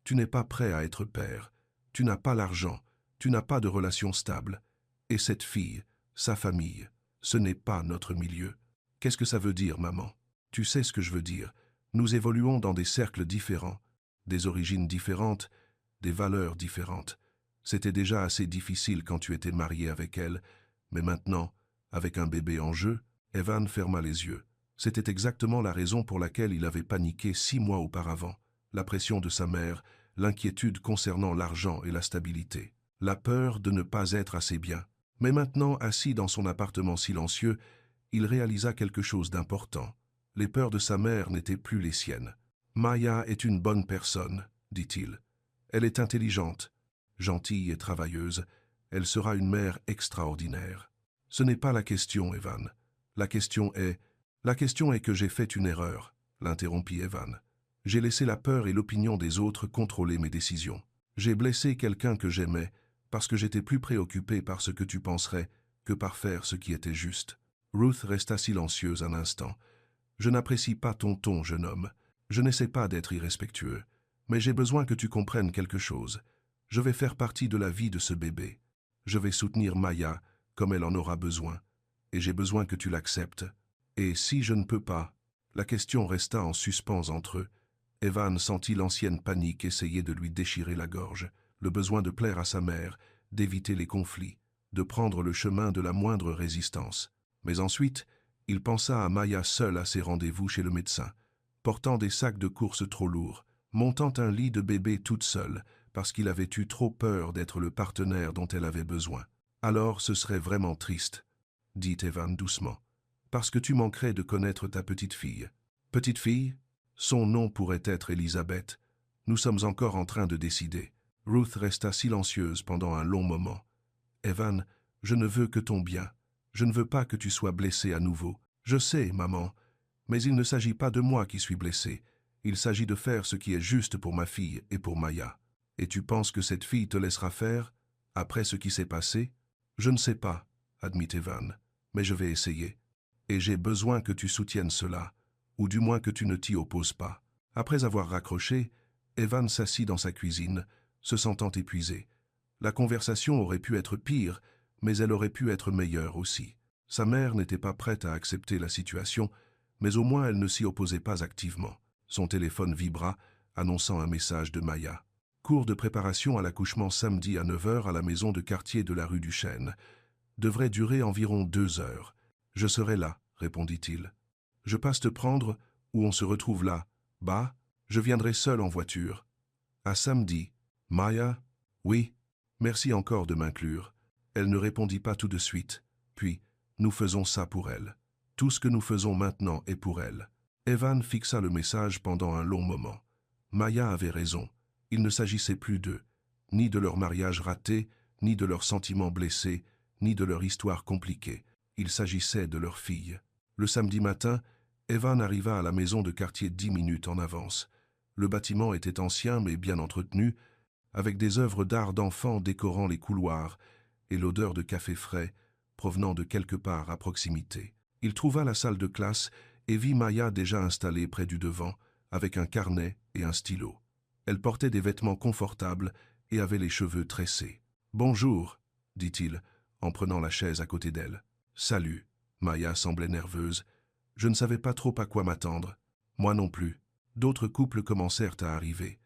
Tu n'es pas prêt à être père. Tu n'as pas l'argent. Tu n'as pas de relation stable. Et cette fille, sa famille, ce n'est pas notre milieu. Qu'est-ce que ça veut dire, maman? Tu sais ce que je veux dire. Nous évoluons dans des cercles différents, des origines différentes, des valeurs différentes. C'était déjà assez difficile quand tu étais marié avec elle, mais maintenant, avec un bébé en jeu, Evan ferma les yeux. C'était exactement la raison pour laquelle il avait paniqué 6 mois auparavant. La pression de sa mère, l'inquiétude concernant l'argent et la stabilité, la peur de ne pas être assez bien. Mais maintenant, assis dans son appartement silencieux, il réalisa quelque chose d'important. Les peurs de sa mère n'étaient plus les siennes. « Maya est une bonne personne, » dit-il. « Elle est intelligente, gentille et travailleuse. Elle sera une mère extraordinaire. » « Ce n'est pas la question, Evan. La question est que j'ai fait une erreur, » l'interrompit Evan. « J'ai laissé la peur et l'opinion des autres contrôler mes décisions. J'ai blessé quelqu'un que j'aimais parce que j'étais plus préoccupé par ce que tu penserais que par faire ce qui était juste. » Ruth resta silencieuse un instant. « Je n'apprécie pas ton ton, jeune homme. Je n'essaie pas d'être irrespectueux. Mais j'ai besoin que tu comprennes quelque chose. Je vais faire partie de la vie de ce bébé. Je vais soutenir Maya comme elle en aura besoin. Et j'ai besoin que tu l'acceptes. Et si je ne peux pas? La question resta en suspens entre eux. Evan sentit l'ancienne panique essayer de lui déchirer la gorge, le besoin de plaire à sa mère, d'éviter les conflits, de prendre le chemin de la moindre résistance. Mais ensuite, il pensa à Maya seule à ses rendez-vous chez le médecin, portant des sacs de course trop lourds, montant un lit de bébé toute seule, parce qu'il avait eu trop peur d'être le partenaire dont elle avait besoin. Alors ce serait vraiment triste, dit Evan doucement, parce que tu manquerais de connaître ta petite fille. Petite fille? Son nom pourrait être Elisabeth. Nous sommes encore en train de décider. Ruth resta silencieuse pendant un long moment. Evan, je ne veux que ton bien. Je ne veux pas que tu sois blessé à nouveau. Je sais, maman, mais il ne s'agit pas de moi qui suis blessé. Il s'agit de faire ce qui est juste pour ma fille et pour Maya. Et tu penses que cette fille te laissera faire, après ce qui s'est passé? Je ne sais pas, admit Evan, mais je vais essayer. Et j'ai besoin que tu soutiennes cela, ou du moins que tu ne t'y opposes pas. Après avoir raccroché, Evan s'assit dans sa cuisine, se sentant épuisé. La conversation aurait pu être pire, mais elle aurait pu être meilleure aussi. Sa mère n'était pas prête à accepter la situation, mais au moins elle ne s'y opposait pas activement. Son téléphone vibra, annonçant un message de Maya. Cours de préparation à l'accouchement samedi à 9 h à la maison de quartier de la rue du Chêne. Devrait durer environ 2 heures. Je serai là, répondit-il. Je passe te prendre, ou on se retrouve là. Bah, je viendrai seul en voiture. À samedi. Maya? Oui. Merci encore de m'inclure. Elle ne répondit pas tout de suite. Puis, nous faisons ça pour elle. Tout ce que nous faisons maintenant est pour elle. Evan fixa le message pendant un long moment. Maya avait raison. Il ne s'agissait plus d'eux, ni de leur mariage raté, ni de leurs sentiments blessés, ni de leur histoire compliquée. Il s'agissait de leur fille. Le samedi matin, Evan arriva à la maison de quartier 10 minutes en avance. Le bâtiment était ancien mais bien entretenu, avec des œuvres d'art d'enfants décorant les couloirs et l'odeur de café frais provenant de quelque part à proximité. Il trouva la salle de classe et vit Maya déjà installée près du devant, avec un carnet et un stylo. Elle portait des vêtements confortables et avait les cheveux tressés. « Bonjour », dit-il, en prenant la chaise à côté d'elle. « Salut », Maya semblait nerveuse. Je ne savais pas trop à quoi m'attendre. Moi non plus. D'autres couples commencèrent à arriver.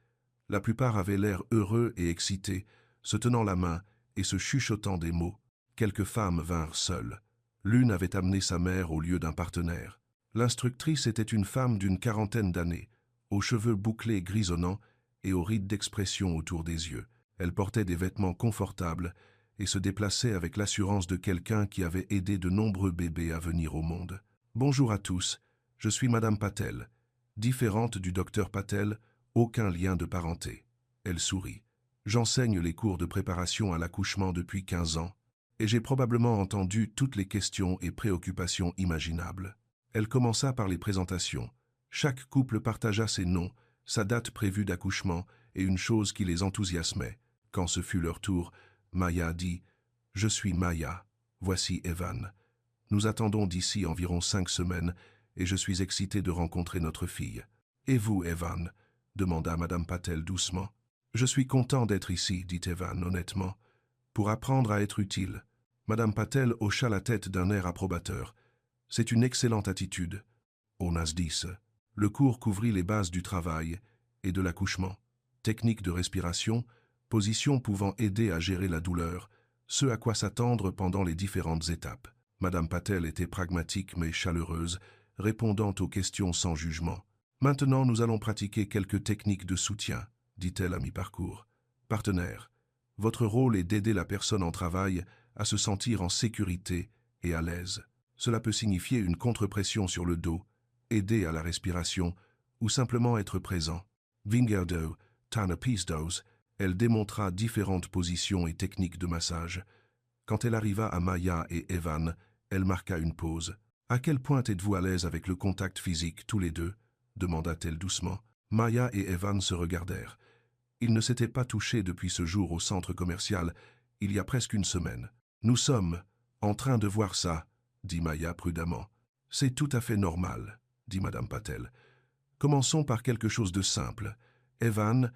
La plupart avaient l'air heureux et excités, se tenant la main et se chuchotant des mots. Quelques femmes vinrent seules. L'une avait amené sa mère au lieu d'un partenaire. L'instructrice était une femme d'une quarantaine d'années, aux cheveux bouclés grisonnants et aux rides d'expression autour des yeux. Elle portait des vêtements confortables et se déplaçait avec l'assurance de quelqu'un qui avait aidé de nombreux bébés à venir au monde. « Bonjour à tous, je suis Madame Patel. Différente du docteur Patel, aucun lien de parenté. » Elle sourit. « J'enseigne les cours de préparation à l'accouchement depuis 15 ans, et j'ai probablement entendu toutes les questions et préoccupations imaginables. » Elle commença par les présentations. Chaque couple partagea ses noms, sa date prévue d'accouchement et une chose qui les enthousiasmait. Quand ce fut leur tour, Maya dit « Je suis Maya, voici Evan. Nous attendons d'ici environ 5 semaines et je suis excitée de rencontrer notre fille. »« Et vous, Evan ?» demanda Madame Patel doucement. « Je suis content d'être ici, dit Evan honnêtement, pour apprendre à être utile. » Madame Patel hocha la tête d'un air approbateur. « C'est une excellente attitude. » Onas 10. Le cours couvrit les bases du travail et de l'accouchement. Techniques de respiration, positions pouvant aider à gérer la douleur, ce à quoi s'attendre pendant les différentes étapes. Madame Patel était pragmatique mais chaleureuse, répondant aux questions sans jugement. « Maintenant, nous allons pratiquer quelques techniques de soutien, » dit-elle à mi-parcours. « Partenaire, votre rôle est d'aider la personne en travail à se sentir en sécurité et à l'aise. Cela peut signifier une contre-pression sur le dos, aider à la respiration ou simplement être présent. » Vingerdo, Tana Pisdos, elle démontra différentes positions et techniques de massage. Quand elle arriva à Maya et Evan, elle marqua une pause. « À quel point êtes-vous à l'aise avec le contact physique, tous les deux ?» demanda-t-elle doucement. Maya et Evan se regardèrent. Ils ne s'étaient pas touchés depuis ce jour au centre commercial, il y a presque une semaine. « Nous sommes en train de voir ça, » dit Maya prudemment. « C'est tout à fait normal, » dit Madame Patel. « Commençons par quelque chose de simple. Evan,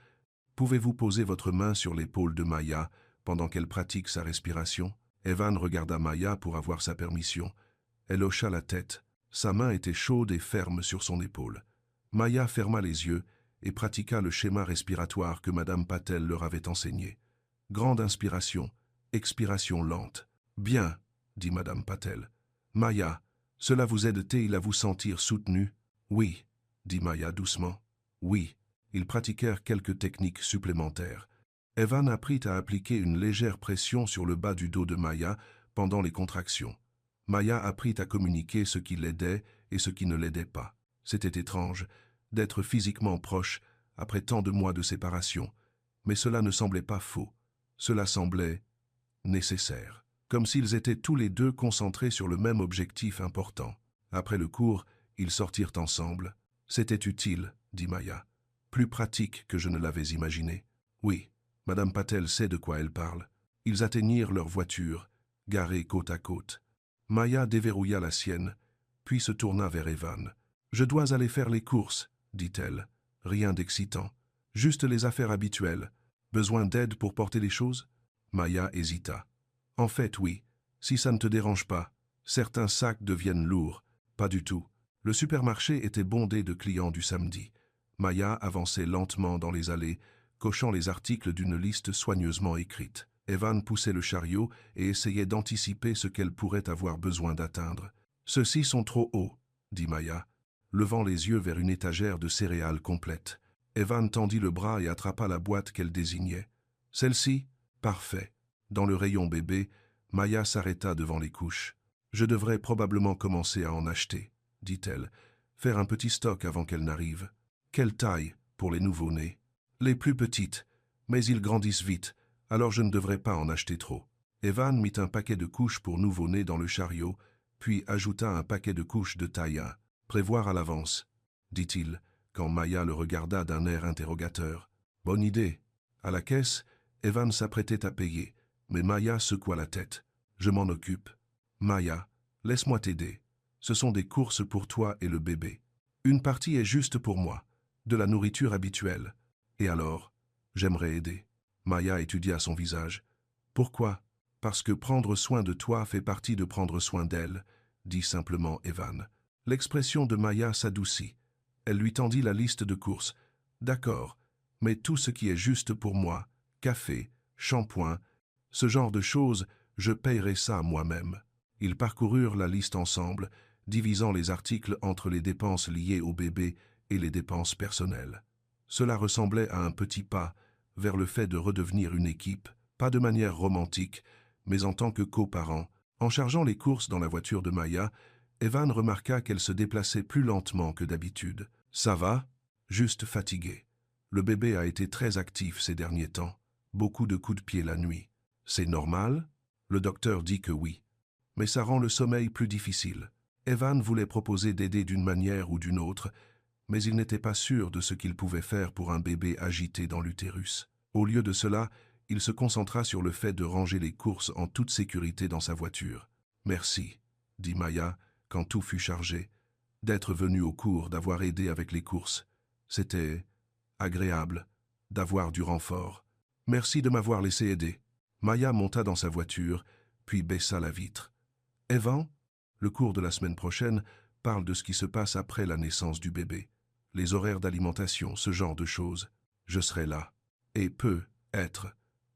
pouvez-vous poser votre main sur l'épaule de Maya pendant qu'elle pratique sa respiration ?» Evan regarda Maya pour avoir sa permission. Elle hocha la tête. Sa main était chaude et ferme sur son épaule. Maya ferma les yeux et pratiqua le schéma respiratoire que Madame Patel leur avait enseigné. Grande inspiration, expiration lente. Bien, dit Madame Patel. Maya, cela vous aide-t-il à vous sentir soutenu? Oui, dit Maya doucement. Oui. Ils pratiquèrent quelques techniques supplémentaires. Evan apprit à appliquer une légère pression sur le bas du dos de Maya pendant les contractions. Maya apprit à communiquer ce qui l'aidait et ce qui ne l'aidait pas. C'était étrange d'être physiquement proche après tant de mois de séparation, mais cela ne semblait pas faux. Cela semblait nécessaire, comme s'ils étaient tous les deux concentrés sur le même objectif important. Après le cours, ils sortirent ensemble. C'était utile, dit Maya. Plus pratique que je ne l'avais imaginé. Oui, Madame Patel sait de quoi elle parle. Ils atteignirent leur voiture, garée côte à côte. Maya déverrouilla la sienne, puis se tourna vers Evan. « Je dois aller faire les courses, dit-elle. Rien d'excitant. Juste les affaires habituelles. Besoin d'aide pour porter les choses ?» Maya hésita. « En fait, oui. Si ça ne te dérange pas. Certains sacs deviennent lourds. Pas du tout. » Le supermarché était bondé de clients du samedi. Maya avançait lentement dans les allées, cochant les articles d'une liste soigneusement écrite. Evan poussait le chariot et essayait d'anticiper ce qu'elle pourrait avoir besoin d'atteindre. « Ceux-ci sont trop hauts, » dit Maya, levant les yeux vers une étagère de céréales complète. Evan tendit le bras et attrapa la boîte qu'elle désignait. « Celle-ci ? Parfait. » Dans le rayon bébé, Maya s'arrêta devant les couches. « Je devrais probablement commencer à en acheter, » dit-elle. « Faire un petit stock avant qu'elle n'arrive. » Quelle taille pour les nouveau-nés? Les plus petites, mais ils grandissent vite, alors je ne devrais pas en acheter trop. Evan mit un paquet de couches pour nouveau-nés dans le chariot, puis ajouta un paquet de couches de taille 1. Prévoir à l'avance, dit-il, quand Maya le regarda d'un air interrogateur. Bonne idée. À la caisse, Evan s'apprêtait à payer, mais Maya secoua la tête. Je m'en occupe. Maya, laisse-moi t'aider. Ce sont des courses pour toi et le bébé. Une partie est juste pour moi. De la nourriture habituelle. Et alors, j'aimerais aider. Maya étudia son visage. Pourquoi? Parce que prendre soin de toi fait partie de prendre soin d'elle, dit simplement Evan. L'expression de Maya s'adoucit. Elle lui tendit la liste de courses. D'accord, mais tout ce qui est juste pour moi, café, shampoing, ce genre de choses, je payerai ça moi-même. Ils parcoururent la liste ensemble, divisant les articles entre les dépenses liées au bébé et les dépenses personnelles. Cela ressemblait à un petit pas vers le fait de redevenir une équipe, pas de manière romantique, mais en tant que coparents. En chargeant les courses dans la voiture de Maya, Evan remarqua qu'elle se déplaçait plus lentement que d'habitude. « Ça va? Juste fatigué. Le bébé a été très actif ces derniers temps. Beaucoup de coups de pied la nuit. C'est normal? » Le docteur dit que oui. Mais ça rend le sommeil plus difficile. Evan voulait proposer d'aider d'une manière ou d'une autre, mais il n'était pas sûr de ce qu'il pouvait faire pour un bébé agité dans l'utérus. Au lieu de cela, il se concentra sur le fait de ranger les courses en toute sécurité dans sa voiture. « Merci, » dit Maya, quand tout fut chargé, « d'être venu au cours, d'avoir aidé avec les courses. C'était agréable d'avoir du renfort. Merci de m'avoir laissé aider. » Maya monta dans sa voiture, puis baissa la vitre. « Evan, le cours de la semaine prochaine parle de ce qui se passe après la naissance du bébé. Les horaires d'alimentation, ce genre de choses. Je serai là. Et peut être.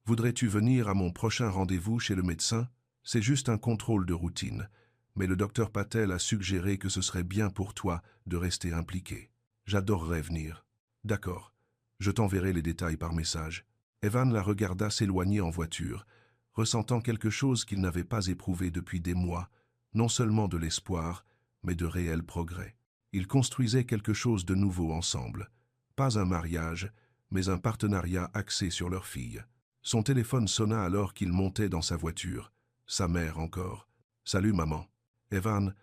Voudrais-tu venir à mon prochain rendez-vous chez le médecin? C'est juste un contrôle de routine. Mais le docteur Patel a suggéré que ce serait bien pour toi de rester impliqué. J'adorerais venir. D'accord. Je t'enverrai les détails par message. » Evan la regarda s'éloigner en voiture, ressentant quelque chose qu'il n'avait pas éprouvé depuis des mois, non seulement de l'espoir, mais de réels progrès. Ils construisaient quelque chose de nouveau ensemble. Pas un mariage, mais un partenariat axé sur leur fille. Son téléphone sonna alors qu'il montait dans sa voiture. Sa mère encore. « Salut maman. »« Evan,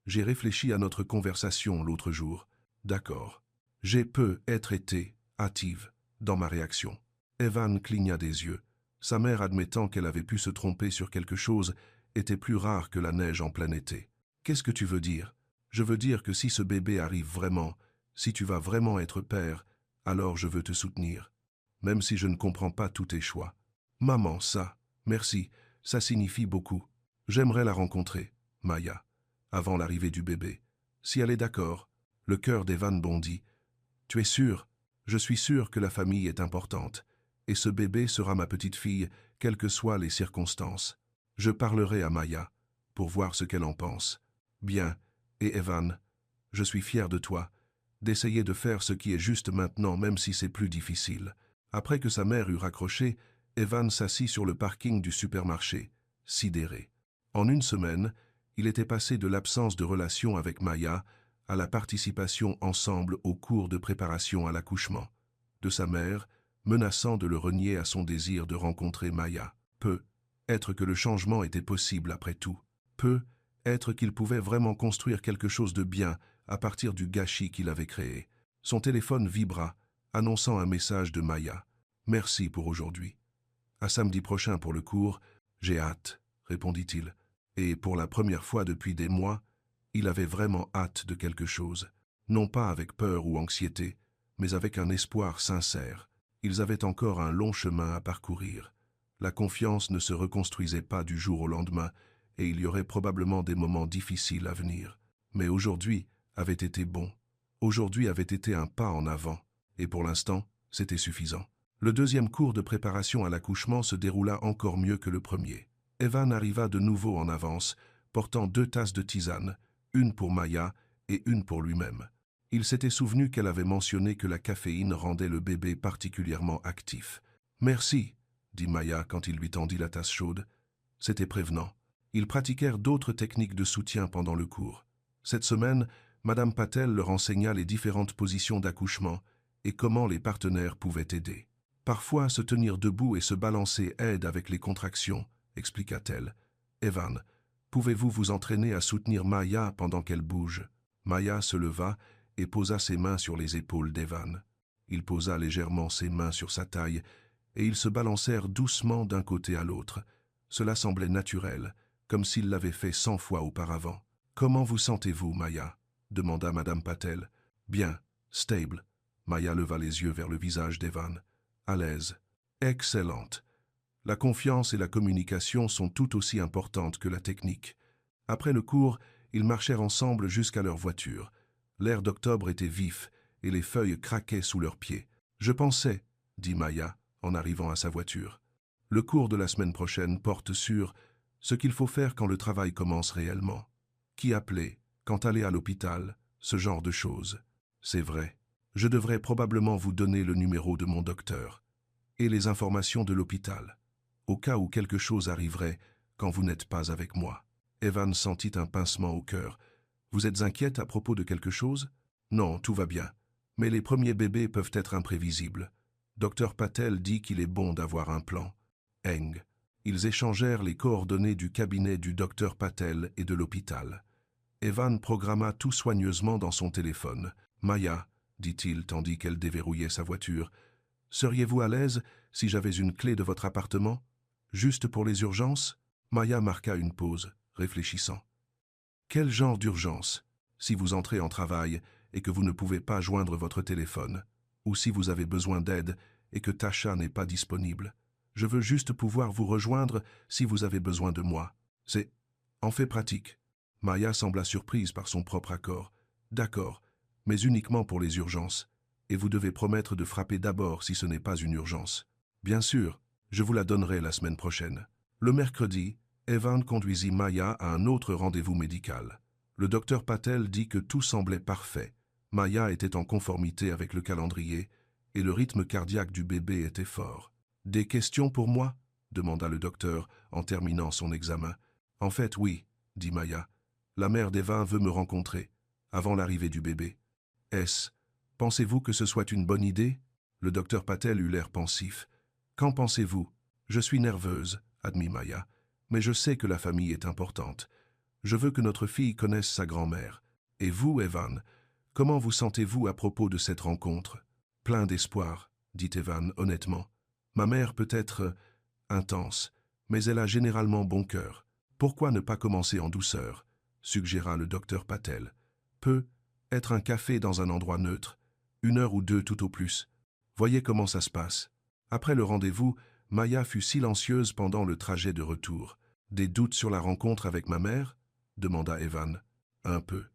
j'ai réfléchi à notre conversation l'autre jour. » « D'accord. » J'ai peut-être été hâtive dans ma réaction. Evan cligna des yeux. Sa mère admettant qu'elle avait pu se tromper sur quelque chose était plus rare que la neige en plein été. « Qu'est-ce que tu veux dire? » « Je veux dire que si ce bébé arrive vraiment, si tu vas vraiment être père, alors je veux te soutenir, même si je ne comprends pas tous tes choix. »« Maman, ça, merci, ça signifie beaucoup. J'aimerais la rencontrer, Maya, avant l'arrivée du bébé. Si elle est d'accord. Le cœur d'Evan bondit. Tu es sûr? Je suis sûr que la famille est importante. Et ce bébé sera ma petite fille, quelles que soient les circonstances. Je parlerai à Maya, pour voir ce qu'elle en pense. Bien. Et Evan, je suis fier de toi, d'essayer de faire ce qui est juste maintenant, même si c'est plus difficile. Après que sa mère eut raccroché, Evan s'assit sur le parking du supermarché, sidéré. En une semaine, il était passé de l'absence de relation avec Maya à la participation ensemble au cours de préparation à l'accouchement de sa mère, menaçant de le renier à son désir de rencontrer Maya. Être que le changement était possible après tout. Être qu'il pouvait vraiment construire quelque chose de bien à partir du gâchis qu'il avait créé. Son téléphone vibra, annonçant un message de Maya. « Merci pour aujourd'hui. À samedi prochain pour le cours, j'ai hâte, répondit-il. Et pour la première fois depuis des mois, il avait vraiment hâte de quelque chose. Non pas avec peur ou anxiété, mais avec un espoir sincère. Ils avaient encore un long chemin à parcourir. La confiance ne se reconstruisait pas du jour au lendemain, et il y aurait probablement des moments difficiles à venir. Mais aujourd'hui avait été bon. Aujourd'hui avait été un pas en avant, et pour l'instant, c'était suffisant. Le deuxième cours de préparation à l'accouchement se déroula encore mieux que le premier. Evan arriva de nouveau en avance, portant 2 tasses de tisane, une pour Maya et une pour lui-même. Il s'était souvenu qu'elle avait mentionné que la caféine rendait le bébé particulièrement actif. « Merci », dit Maya quand il lui tendit la tasse chaude. C'était prévenant. Ils pratiquèrent d'autres techniques de soutien pendant le cours. Cette semaine, Madame Patel leur enseigna les différentes positions d'accouchement et comment les partenaires pouvaient aider. Parfois, se tenir debout et se balancer aide avec les contractions, expliqua-t-elle. Evan, pouvez-vous vous entraîner à soutenir Maya pendant qu'elle bouge? Maya se leva et posa ses mains sur les épaules d'Evan. Il posa légèrement ses mains sur sa taille et ils se balancèrent doucement d'un côté à l'autre. Cela semblait naturel, comme s'il l'avait fait 100 fois auparavant. « Comment vous sentez-vous, Maya » demanda Madame Patel. « Bien, stable. » Maya leva les yeux vers le visage d'Evan. « À l'aise. »« Excellente. » La confiance et la communication sont tout aussi importantes que la technique. Après le cours, ils marchèrent ensemble jusqu'à leur voiture. L'air d'octobre était vif et les feuilles craquaient sous leurs pieds. « Je pensais, » dit Maya en arrivant à sa voiture. Le cours de la semaine prochaine porte sur ce qu'il faut faire quand le travail commence réellement. Qui appeler, quand aller à l'hôpital, ce genre de choses. C'est vrai. Je devrais probablement vous donner le numéro de mon docteur et les informations de l'hôpital, au cas où quelque chose arriverait quand vous n'êtes pas avec moi. Evan sentit un pincement au cœur. Vous êtes inquiète à propos de quelque chose? Non, tout va bien. Mais les premiers bébés peuvent être imprévisibles. Dr Patel dit qu'il est bon d'avoir un plan. Eng. Ils échangèrent les coordonnées du cabinet du docteur Patel et de l'hôpital. Evan programma tout soigneusement dans son téléphone. « Maya, » dit-il tandis qu'elle déverrouillait sa voiture, « seriez-vous à l'aise si j'avais une clé de votre appartement? Juste pour les urgences ?» Maya marqua une pause, réfléchissant. « Quel genre d'urgence? Si vous entrez en travail et que vous ne pouvez pas joindre votre téléphone, ou si vous avez besoin d'aide et que Tasha n'est pas disponible. Je veux juste pouvoir vous rejoindre si vous avez besoin de moi. C'est en fait pratique. » Maya sembla surprise par son propre accord. « D'accord, mais uniquement pour les urgences. Et vous devez promettre de frapper d'abord si ce n'est pas une urgence. »« Bien sûr, je vous la donnerai la semaine prochaine. » Le mercredi, Evan conduisit Maya à un autre rendez-vous médical. Le docteur Patel dit que tout semblait parfait. Maya était en conformité avec le calendrier et le rythme cardiaque du bébé était fort. « Des questions pour moi ?» demanda le docteur en terminant son examen. « En fait, oui, » dit Maya. « La mère d'Evan veut me rencontrer, avant l'arrivée du bébé. Pensez-vous que ce soit une bonne idée ?» Le docteur Patel eut l'air pensif. « Qu'en pensez-vous ? Je suis nerveuse, » admit Maya, « mais je sais que la famille est importante. Je veux que notre fille connaisse sa grand-mère. Et vous, Evan, comment vous sentez-vous à propos de cette rencontre ? » « Plein d'espoir, » dit Evan honnêtement. « Ma mère peut être intense, mais elle a généralement bon cœur. Pourquoi ne pas commencer en douceur ?» suggéra le docteur Patel. « Être un café dans un endroit neutre, 1 heure ou 2 tout au plus. Voyez comment ça se passe. » Après le rendez-vous, Maya fut silencieuse pendant le trajet de retour. « Des doutes sur la rencontre avec ma mère ?» demanda Evan. « Un peu. »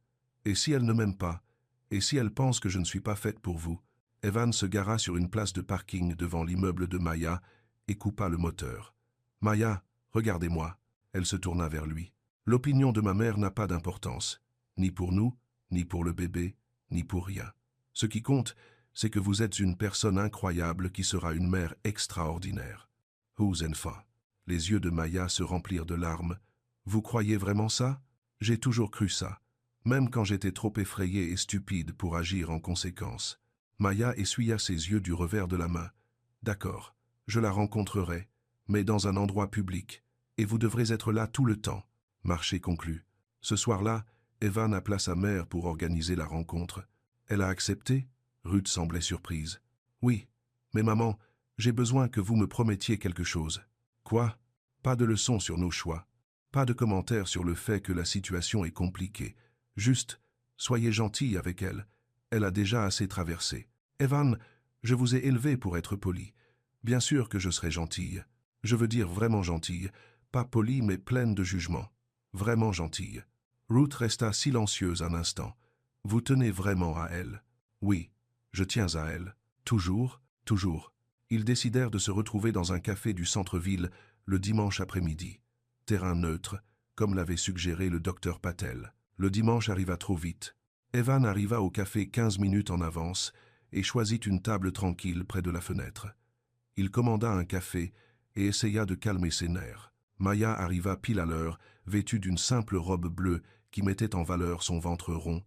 Et si elle ne m'aime pas? Et si elle pense que je ne suis pas faite pour vous? Evan se gara sur une place de parking devant l'immeuble de Maya et coupa le moteur. Maya, regardez-moi. Elle se tourna vers lui. L'opinion de ma mère n'a pas d'importance, ni pour nous, ni pour le bébé, ni pour rien. Ce qui compte, c'est que vous êtes une personne incroyable qui sera une mère extraordinaire. Huzenfa. Les yeux de Maya se remplirent de larmes. Vous croyez vraiment ça? J'ai toujours cru ça, même quand j'étais trop effrayé et stupide pour agir en conséquence. Maya essuya ses yeux du revers de la main. D'accord, je la rencontrerai, mais dans un endroit public, et vous devrez être là tout le temps. Marché conclu. Ce soir-là, Evan appela sa mère pour organiser la rencontre. Elle a accepté? Ruth semblait surprise. Oui, mais maman, j'ai besoin que vous me promettiez quelque chose. Quoi? Pas de leçons sur nos choix. Pas de commentaires sur le fait que la situation est compliquée. Juste, soyez gentil avec elle. Elle a déjà assez traversé. Evan, je vous ai élevé pour être poli. Bien sûr que je serai gentille. Je veux dire vraiment gentille. Pas polie, mais pleine de jugement. Vraiment gentille. Ruth resta silencieuse un instant. Vous tenez vraiment à elle? Oui, je tiens à elle. Toujours, toujours. Ils décidèrent de se retrouver dans un café du centre-ville le dimanche après-midi. Terrain neutre, comme l'avait suggéré le docteur Patel. Le dimanche arriva trop vite. Evan arriva au café 15 minutes en avance et choisit une table tranquille près de la fenêtre. Il commanda un café et essaya de calmer ses nerfs. Maya arriva pile à l'heure, vêtue d'une simple robe bleue qui mettait en valeur son ventre rond.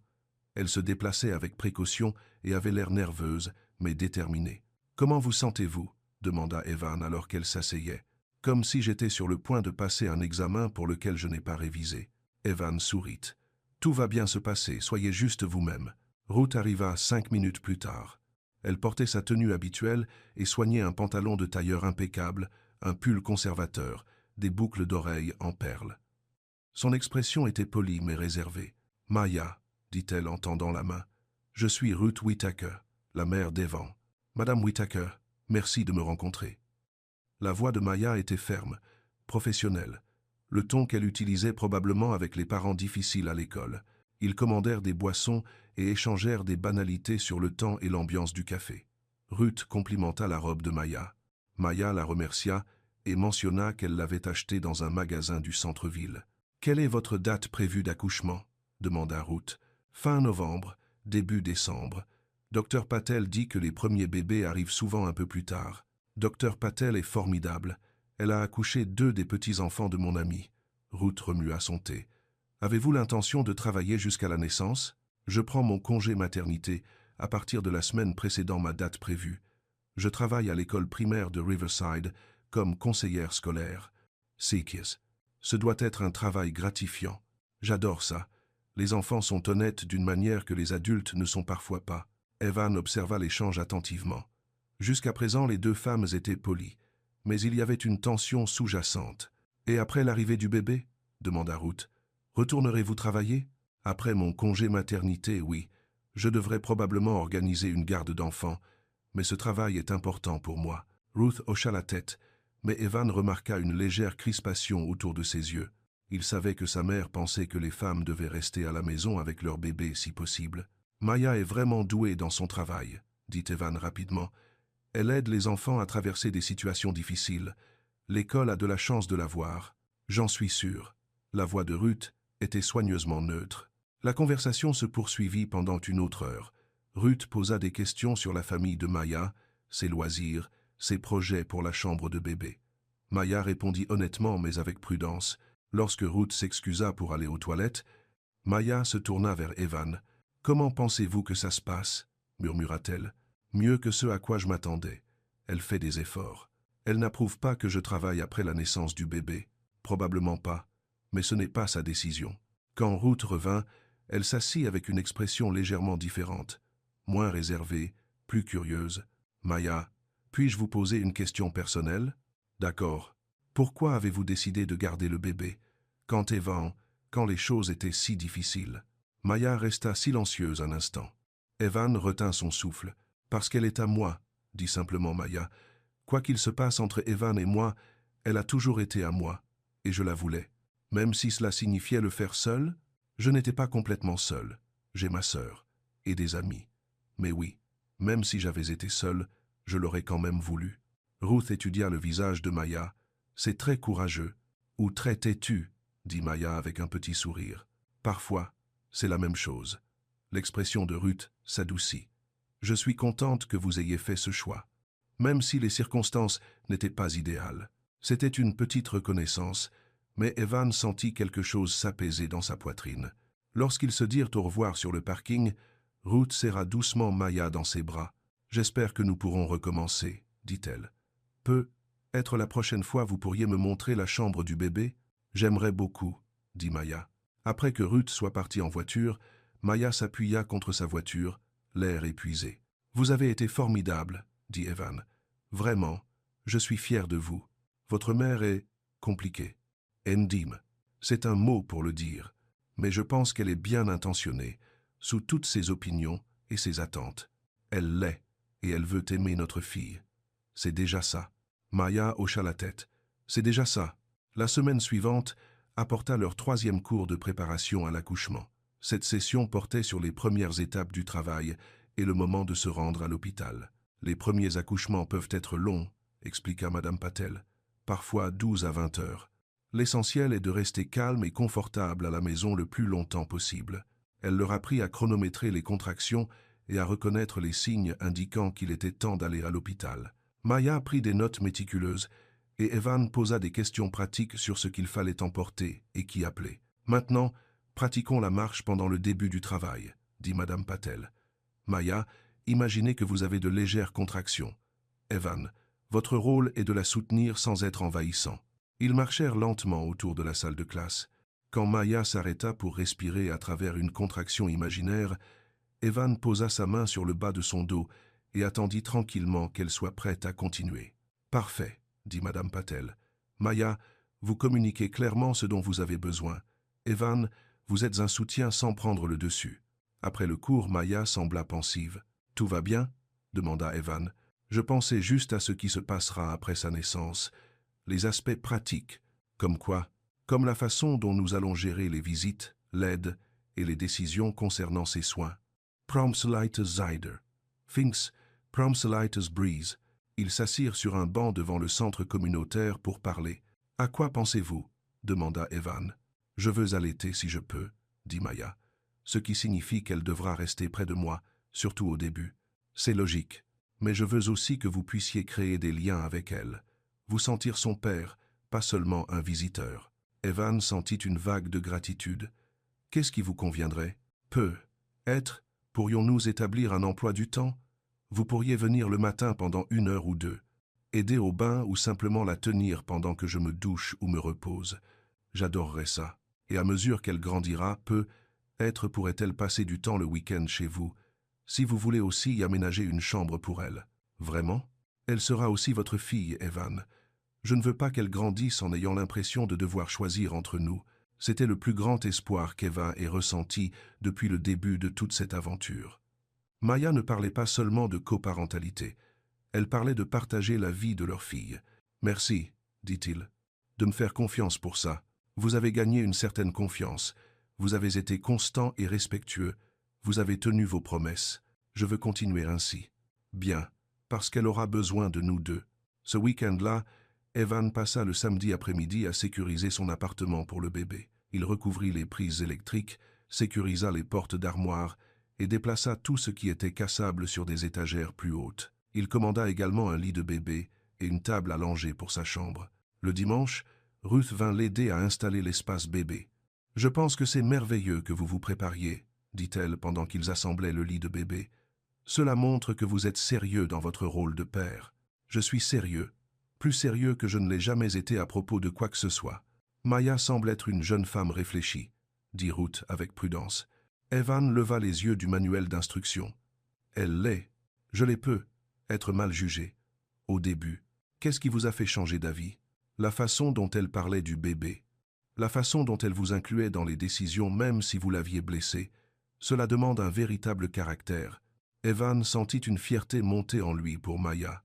Elle se déplaçait avec précaution et avait l'air nerveuse, mais déterminée. « Comment vous sentez-vous » demanda Evan alors qu'elle s'asseyait. « Comme si j'étais sur le point de passer un examen pour lequel je n'ai pas révisé. » Evan sourit. « Tout va bien se passer, soyez juste vous-même. » Ruth arriva 5 minutes plus tard. Elle portait sa tenue habituelle et soignait un pantalon de tailleur impeccable, un pull conservateur, des boucles d'oreilles en perles. Son expression était polie mais réservée. « Maya, dit-elle en tendant la main, je suis Ruth Whittaker, la mère d'Evan. Madame Whittaker, merci de me rencontrer. » La voix de Maya était ferme, professionnelle, le ton qu'elle utilisait probablement avec les parents difficiles à l'école. Ils commandèrent des boissons et échangèrent des banalités sur le temps et l'ambiance du café. Ruth complimenta la robe de Maya. Maya la remercia et mentionna qu'elle l'avait achetée dans un magasin du centre-ville. « Quelle est votre date prévue d'accouchement » demanda Ruth. « Fin novembre, début décembre. Dr Patel dit que les premiers bébés arrivent souvent un peu plus tard. Dr Patel est formidable. Elle a accouché 2 des petits-enfants de mon ami. » Ruth remua son thé. « Avez-vous l'intention de travailler jusqu'à la naissance? Je prends mon congé maternité à partir de la semaine précédant ma date prévue. Je travaille à l'école primaire de Riverside comme conseillère scolaire. Sikis. Ce doit être un travail gratifiant. J'adore ça. Les enfants sont honnêtes d'une manière que les adultes ne sont parfois pas. » Evan observa l'échange attentivement. Jusqu'à présent, les 2 femmes étaient polies, mais il y avait une tension sous-jacente. « Et après l'arrivée du bébé » demanda Ruth. « Retournerez-vous travailler » ? « Après mon congé maternité, oui. Je devrais probablement organiser une garde d'enfants, mais ce travail est important pour moi. » Ruth hocha la tête, mais Evan remarqua une légère crispation autour de ses yeux. Il savait que sa mère pensait que les femmes devaient rester à la maison avec leur bébé si possible. « Maya est vraiment douée dans son travail, » dit Evan rapidement. « Elle aide les enfants à traverser des situations difficiles. L'école a de la chance de la voir. J'en suis sûr. » La voix de Ruth était soigneusement neutre. La conversation se poursuivit pendant une autre heure. Ruth posa des questions sur la famille de Maya, ses loisirs, ses projets pour la chambre de bébé. Maya répondit honnêtement mais avec prudence. Lorsque Ruth s'excusa pour aller aux toilettes, Maya se tourna vers Evan. « Comment pensez-vous que ça se passe » murmura-t-elle. « Mieux que ce à quoi je m'attendais. Elle fait des efforts. Elle n'approuve pas que je travaille après la naissance du bébé. Probablement pas, mais ce n'est pas sa décision. » Quand Ruth revint, elle s'assit avec une expression légèrement différente, moins réservée, plus curieuse. « Maya, puis-je vous poser une question personnelle ?»« D'accord. Pourquoi avez-vous décidé de garder le bébé, quand les choses étaient si difficiles ?» Maya resta silencieuse un instant. Evan retint son souffle. « Parce qu'elle est à moi, » dit simplement Maya. « Quoi qu'il se passe entre Evan et moi, elle a toujours été à moi, et je la voulais. Même si cela signifiait le faire seule, je n'étais pas complètement seule. j'ai ma sœur et des amis. Mais oui, même si j'avais été seul, je l'aurais quand même voulu. Ruth étudia le visage de Maya. C'est très courageux, ou très têtu, dit Maya avec un petit sourire. Parfois, c'est la même chose. L'expression de Ruth s'adoucit. Je suis contente que vous ayez fait ce choix. Même si les circonstances n'étaient pas idéales. C'était une petite reconnaissance, mais Evan sentit quelque chose s'apaiser dans sa poitrine. Lorsqu'ils se dirent au revoir sur le parking, Ruth serra doucement Maya dans ses bras. « J'espère que nous pourrons recommencer, » dit-elle. « Peut-être la prochaine fois vous pourriez me montrer la chambre du bébé ? J'aimerais beaucoup, » dit Maya. Après que Ruth soit partie en voiture, Maya s'appuya contre sa voiture, l'air épuisé. « Vous avez été formidable, » dit Evan. « Vraiment, je suis fier de vous. Votre mère est compliquée. Endim, c'est un mot pour le dire, mais je pense qu'elle est bien intentionnée, sous toutes ses opinions et ses attentes. Elle l'est, et elle veut aimer notre fille. C'est déjà ça. » Maya hocha la tête. « C'est déjà ça. » La semaine suivante apporta leur 3e cours de préparation à l'accouchement. Cette session portait sur les premières étapes du travail et le moment de se rendre à l'hôpital. « Les premiers accouchements peuvent être longs, » expliqua Madame Patel. « Parfois 12 à 20 heures. L'essentiel est de rester calme et confortable à la maison le plus longtemps possible. » Elle leur apprit à chronométrer les contractions et à reconnaître les signes indiquant qu'il était temps d'aller à l'hôpital. Maya prit des notes méticuleuses et Evan posa des questions pratiques sur ce qu'il fallait emporter et qui appeler. « Maintenant, pratiquons la marche pendant le début du travail, » dit Madame Patel. « Maya, imaginez que vous avez de légères contractions. Evan, votre rôle est de la soutenir sans être envahissant. » Ils marchèrent lentement autour de la salle de classe. Quand Maya s'arrêta pour respirer à travers une contraction imaginaire, Evan posa sa main sur le bas de son dos et attendit tranquillement qu'elle soit prête à continuer. « Parfait, » dit Madame Patel. « Maya, vous communiquez clairement ce dont vous avez besoin. Evan, vous êtes un soutien sans prendre le dessus. » Après le cours, Maya sembla pensive. « Tout va bien ?» demanda Evan. « Je pensais juste à ce qui se passera après sa naissance. Les aspects pratiques, comme quoi, comme la façon dont nous allons gérer les visites, l'aide et les décisions concernant ses soins. Promsleites Zeider. Finks, Promsleites Breeze. » Ils s'assirent sur un banc devant le centre communautaire pour parler. « À quoi pensez-vous » demanda Evan. « Je veux allaiter si je peux, » dit Maya, ce qui signifie qu'elle devra rester près de moi, surtout au début. C'est logique, mais je veux aussi que vous puissiez créer des liens avec elle. Vous sentir son père, pas seulement un visiteur. Evan sentit une vague de gratitude. Qu'est-ce qui vous conviendrait? Être, pourrions-nous établir un emploi du temps? Vous pourriez venir le matin pendant 1 heure ou 2, aider au bain ou simplement la tenir pendant que je me douche ou me repose. J'adorerais ça. Et à mesure qu'elle grandira, être pourrait-elle passer du temps le week-end chez vous, si vous voulez aussi y aménager une chambre pour elle. Vraiment? Elle sera aussi votre fille, Evan. Je ne veux pas qu'elle grandisse en ayant l'impression de devoir choisir entre nous. C'était le plus grand espoir qu'Eva ait ressenti depuis le début de toute cette aventure. Maya ne parlait pas seulement de coparentalité. Elle parlait de partager la vie de leur fille. « Merci, » dit-il, « de me faire confiance pour ça. Vous avez gagné une certaine confiance. Vous avez été constant et respectueux. Vous avez tenu vos promesses. Je veux continuer ainsi. » Bien, parce qu'elle aura besoin de nous deux. Ce week-end-là, Evan passa le samedi après-midi à sécuriser son appartement pour le bébé. Il recouvrit les prises électriques, sécurisa les portes d'armoire et déplaça tout ce qui était cassable sur des étagères plus hautes. Il commanda également un lit de bébé et une table à langer pour sa chambre. Le dimanche, Ruth vint l'aider à installer l'espace bébé. « Je pense que c'est merveilleux que vous vous prépariez, » dit-elle pendant qu'ils assemblaient le lit de bébé. « Cela montre que vous êtes sérieux dans votre rôle de père. Je suis sérieux, plus sérieux que je ne l'ai jamais été à propos de quoi que ce soit. » Maya semble être une jeune femme réfléchie, dit Ruth avec prudence. Evan leva les yeux du manuel d'instruction. Elle l'est. Je l'ai peu. Être mal jugée. Au début. Qu'est-ce qui vous a fait changer d'avis? La façon dont elle parlait du bébé. La façon dont elle vous incluait dans les décisions même si vous l'aviez blessé. Cela demande un véritable caractère. Evan sentit une fierté monter en lui pour Maya,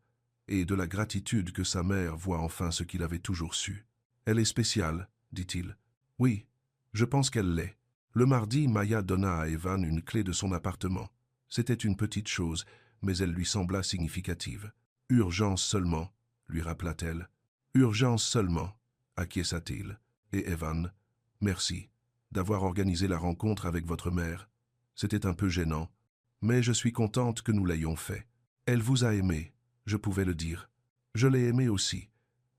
et de la gratitude que sa mère voit enfin ce qu'il avait toujours su. « Elle est spéciale, dit-il. »« Oui, je pense qu'elle l'est. Le mardi, Maya donna à Evan une clé de son appartement. C'était une petite chose, mais elle lui sembla significative. « Urgence seulement », lui rappela-t-elle. « Urgence seulement », acquiesça-t-il. Et Evan, « Merci d'avoir organisé la rencontre avec votre mère. C'était un peu gênant, mais je suis contente que nous l'ayons fait. Elle vous a aimé, je pouvais le dire. Je l'ai aimé aussi,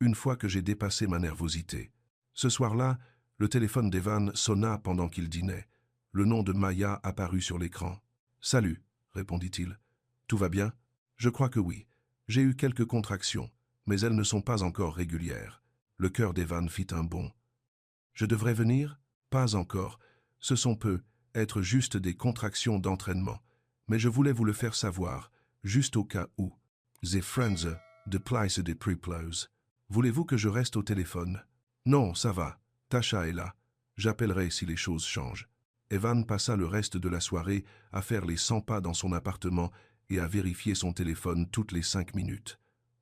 une fois que j'ai dépassé ma nervosité. » Ce soir-là, le téléphone d'Evan sonna pendant qu'il dînait. Le nom de Maya apparut sur l'écran. « Salut », répondit-il. « Tout va bien ? Je crois que oui. J'ai eu quelques contractions, mais elles ne sont pas encore régulières. » Le cœur d'Evan fit un bond. « Je devrais venir ? Pas encore. Ce sont être juste des contractions d'entraînement. Mais je voulais vous le faire savoir, juste au cas où. The friends de place des preplows. Voulez-vous que je reste au téléphone ? Non, ça va. Tasha est là. J'appellerai si les choses changent. » Evan passa le reste de la soirée à faire les 100 pas dans son appartement et à vérifier son téléphone toutes les 5 minutes.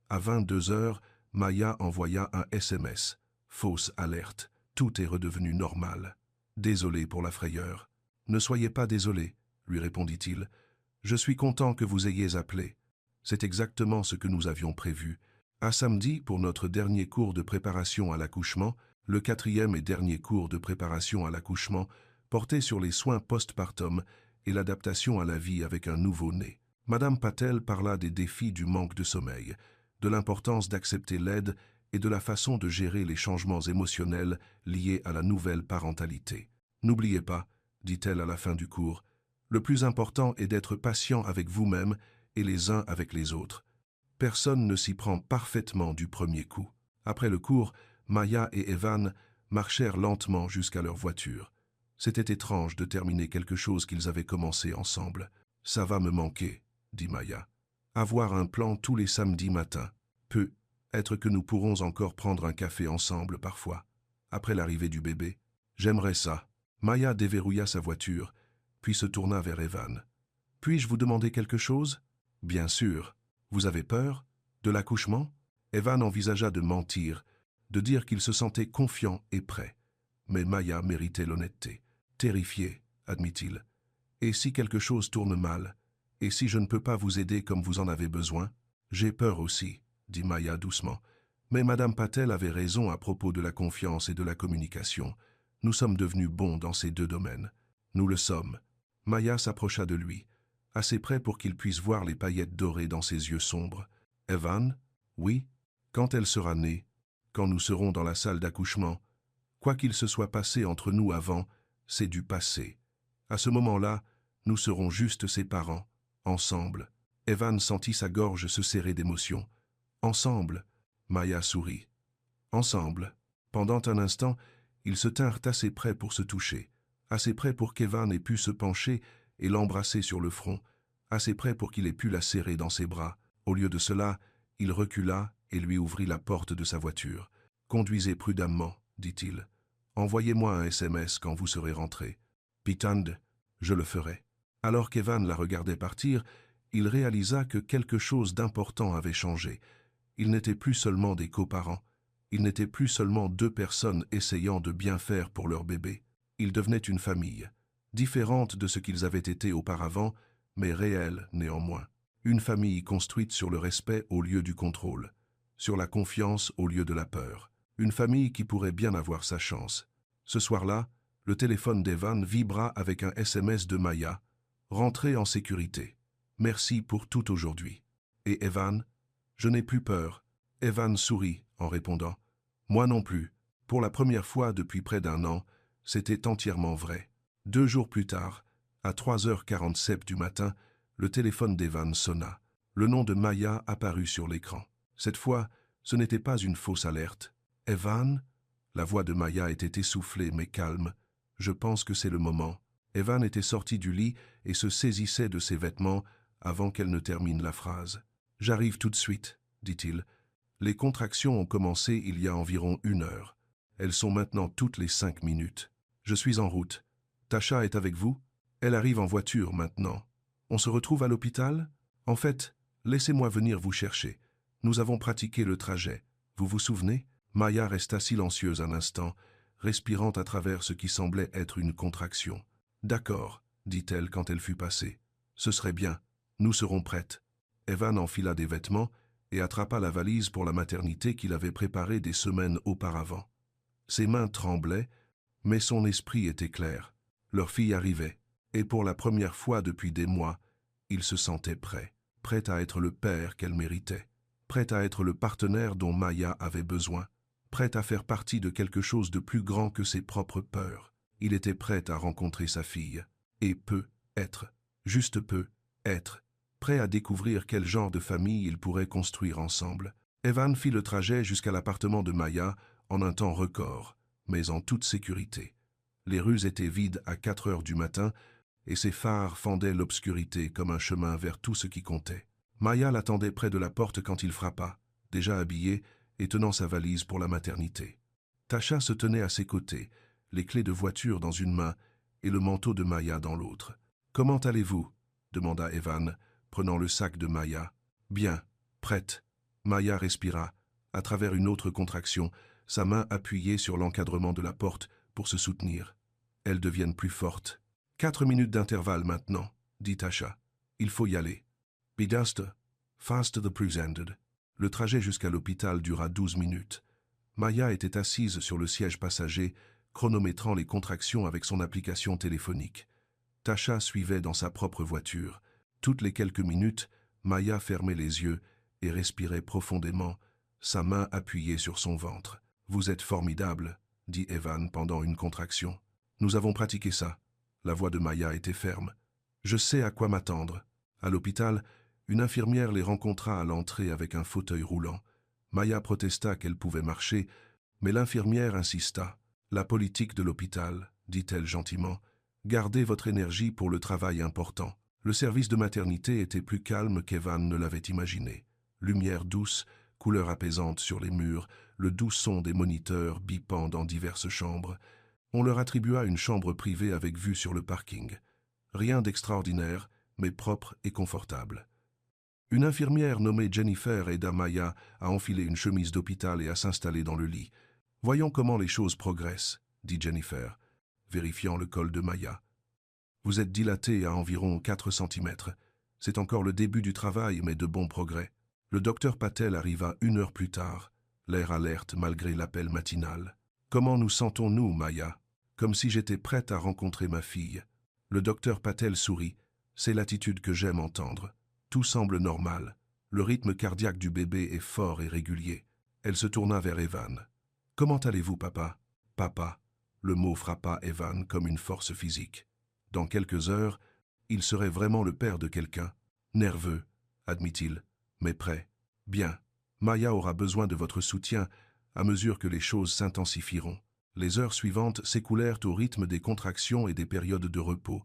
À 22 heures, Maya envoya un SMS. Fausse alerte. Tout est redevenu normal. Désolé pour la frayeur. Ne soyez pas désolé, lui répondit-il. Je suis content que vous ayez appelé. C'est exactement ce que nous avions prévu. À samedi, pour notre dernier cours de préparation à l'accouchement, le 4e et dernier cours de préparation à l'accouchement portait sur les soins postpartum et l'adaptation à la vie avec un nouveau-né. Madame Patel parla des défis du manque de sommeil, de l'importance d'accepter l'aide et de la façon de gérer les changements émotionnels liés à la nouvelle parentalité. « N'oubliez pas, dit-elle à la fin du cours, le plus important est d'être patient avec vous-même et les uns avec les autres. Personne ne s'y prend parfaitement du premier coup. » Après le cours, Maya et Evan marchèrent lentement jusqu'à leur voiture. C'était étrange de terminer quelque chose qu'ils avaient commencé ensemble. « Ça va me manquer, » dit Maya. « Avoir un plan tous les samedis matins. Peut-être que nous pourrons encore prendre un café ensemble parfois. Après l'arrivée du bébé. J'aimerais ça. » Maya déverrouilla sa voiture, puis se tourna vers Evan. « Puis-je vous demander quelque chose ? » ?»« Bien sûr. Vous avez peur ? De l'accouchement ?» Evan envisagea de mentir, de dire qu'il se sentait confiant et prêt. Mais Maya méritait l'honnêteté. « Terrifié, admit-il. Et si quelque chose tourne mal ? Et si je ne peux pas vous aider comme vous en avez besoin ? J'ai peur aussi, dit Maya doucement. Mais Madame Patel avait raison à propos de la confiance et de la communication. Nous sommes devenus bons dans ces deux domaines. Nous le sommes. Maya s'approcha de lui, assez près pour qu'il puisse voir les paillettes dorées dans ses yeux sombres. Evan ? Oui ? Quand elle sera née, quand nous serons dans la salle d'accouchement, quoi qu'il se soit passé entre nous avant, c'est du passé. À ce moment-là, nous serons juste ses parents, ensemble. Evan sentit sa gorge se serrer d'émotion. Ensemble, Maya sourit. Ensemble. Pendant un instant, ils se tinrent assez près pour se toucher, assez près pour qu'Evan ait pu se pencher et l'embrasser sur le front, assez près pour qu'il ait pu la serrer dans ses bras. Au lieu de cela, il recula et lui ouvrit la porte de sa voiture. « Conduisez prudemment, dit-il. Envoyez-moi un SMS quand vous serez rentré. Pitand, je le ferai. » Alors qu'Evan la regardait partir, il réalisa que quelque chose d'important avait changé. Ils n'étaient plus seulement des coparents. Ils n'étaient plus seulement deux personnes essayant de bien faire pour leur bébé. Ils devenaient une famille, différente de ce qu'ils avaient été auparavant, mais réelle néanmoins. Une famille construite sur le respect au lieu du contrôle, sur la confiance au lieu de la peur. Une famille qui pourrait bien avoir sa chance. Ce soir-là, le téléphone d'Evan vibra avec un SMS de Maya. « Rentrez en sécurité. Merci pour tout aujourd'hui. » Et Evan ? « Je n'ai plus peur. » Evan sourit en répondant. « Moi non plus. Pour la première fois depuis près d'1 an, c'était entièrement vrai. » 2 jours plus tard, à 3h47 du matin, le téléphone d'Evan sonna. Le nom de Maya apparut sur l'écran. Cette fois, ce n'était pas une fausse alerte. « Evan ?» La voix de Maya était essoufflée mais calme. « Je pense que c'est le moment. » Evan était sorti du lit et se saisissait de ses vêtements avant qu'elle ne termine la phrase. « J'arrive tout de suite, » dit-il. Les contractions ont commencé il y a environ 1 heure. Elles sont maintenant toutes les 5 minutes. Je suis en route. Tasha est avec vous ? Elle arrive en voiture maintenant. On se retrouve à l'hôpital ? En fait, laissez-moi venir vous chercher. Nous avons pratiqué le trajet. Vous vous souvenez ? Maya resta silencieuse un instant, respirant à travers ce qui semblait être une contraction. « D'accord, dit-elle quand elle fut passée. Ce serait bien. Nous serons prêtes. » Evan enfila des vêtements et attrapa la valise pour la maternité qu'il avait préparée des semaines auparavant. Ses mains tremblaient, mais son esprit était clair. Leur fille arrivait, et pour la première fois depuis des mois, il se sentait prêt. Prêt à être le père qu'elle méritait. Prêt à être le partenaire dont Maya avait besoin. Prêt à faire partie de quelque chose de plus grand que ses propres peurs. Il était prêt à rencontrer sa fille. Et juste peu, être, prêt à découvrir quel genre de famille ils pourraient construire ensemble. Evan fit le trajet jusqu'à l'appartement de Maya en un temps record, mais en toute sécurité. Les rues étaient vides à 4 heures du matin et ses phares fendaient l'obscurité comme un chemin vers tout ce qui comptait. Maya l'attendait près de la porte quand il frappa, déjà habillé et tenant sa valise pour la maternité. Tasha se tenait à ses côtés, les clés de voiture dans une main et le manteau de Maya dans l'autre. « Comment allez-vous » demanda Evan, prenant le sac de Maya. « Bien, prête. » Maya respira, à travers une autre contraction, sa main appuyée sur l'encadrement de la porte pour se soutenir. Elles deviennent plus fortes. « 4 minutes d'intervalle maintenant, dit Tasha. Il faut y aller. Be fast the presented. Le trajet jusqu'à l'hôpital dura 12 minutes. Maya était assise sur le siège passager, chronométrant les contractions avec son application téléphonique. Tasha suivait dans sa propre voiture. Toutes les quelques minutes, Maya fermait les yeux et respirait profondément, sa main appuyée sur son ventre. « Vous êtes formidable, » dit Evan pendant une contraction. « Nous avons pratiqué ça. » La voix de Maya était ferme. « Je sais à quoi m'attendre. » À l'hôpital, une infirmière les rencontra à l'entrée avec un fauteuil roulant. Maya protesta qu'elle pouvait marcher, mais l'infirmière insista. « La politique de l'hôpital, » dit-elle gentiment. « Gardez votre énergie pour le travail important. » Le service de maternité était plus calme qu'Evan ne l'avait imaginé. Lumière douce, couleur apaisante sur les murs, le doux son des moniteurs bipant dans diverses chambres. On leur attribua une chambre privée avec vue sur le parking. Rien d'extraordinaire, mais propre et confortable. Une infirmière nommée Jennifer aida Maya à enfiler une chemise d'hôpital et à s'installer dans le lit. « Voyons comment les choses progressent, » dit Jennifer, vérifiant le col de Maya. « Vous êtes dilatée à environ 4 centimètres. C'est encore le début du travail, mais de bons progrès. » Le docteur Patel arriva 1 heure plus tard, l'air alerte malgré l'appel matinal. « Comment nous sentons-nous, Maya ?» Comme si j'étais prête à rencontrer ma fille. Le docteur Patel sourit. « C'est l'attitude que j'aime entendre. Tout semble normal. Le rythme cardiaque du bébé est fort et régulier. » Elle se tourna vers Evan. « Comment allez-vous, papa ?»« Papa. » Le mot frappa Evan comme une force physique. Dans quelques heures, il serait vraiment le père de quelqu'un. Nerveux, admit-il, mais prêt. Bien. Maya aura besoin de votre soutien à mesure que les choses s'intensifieront. Les heures suivantes s'écoulèrent au rythme des contractions et des périodes de repos.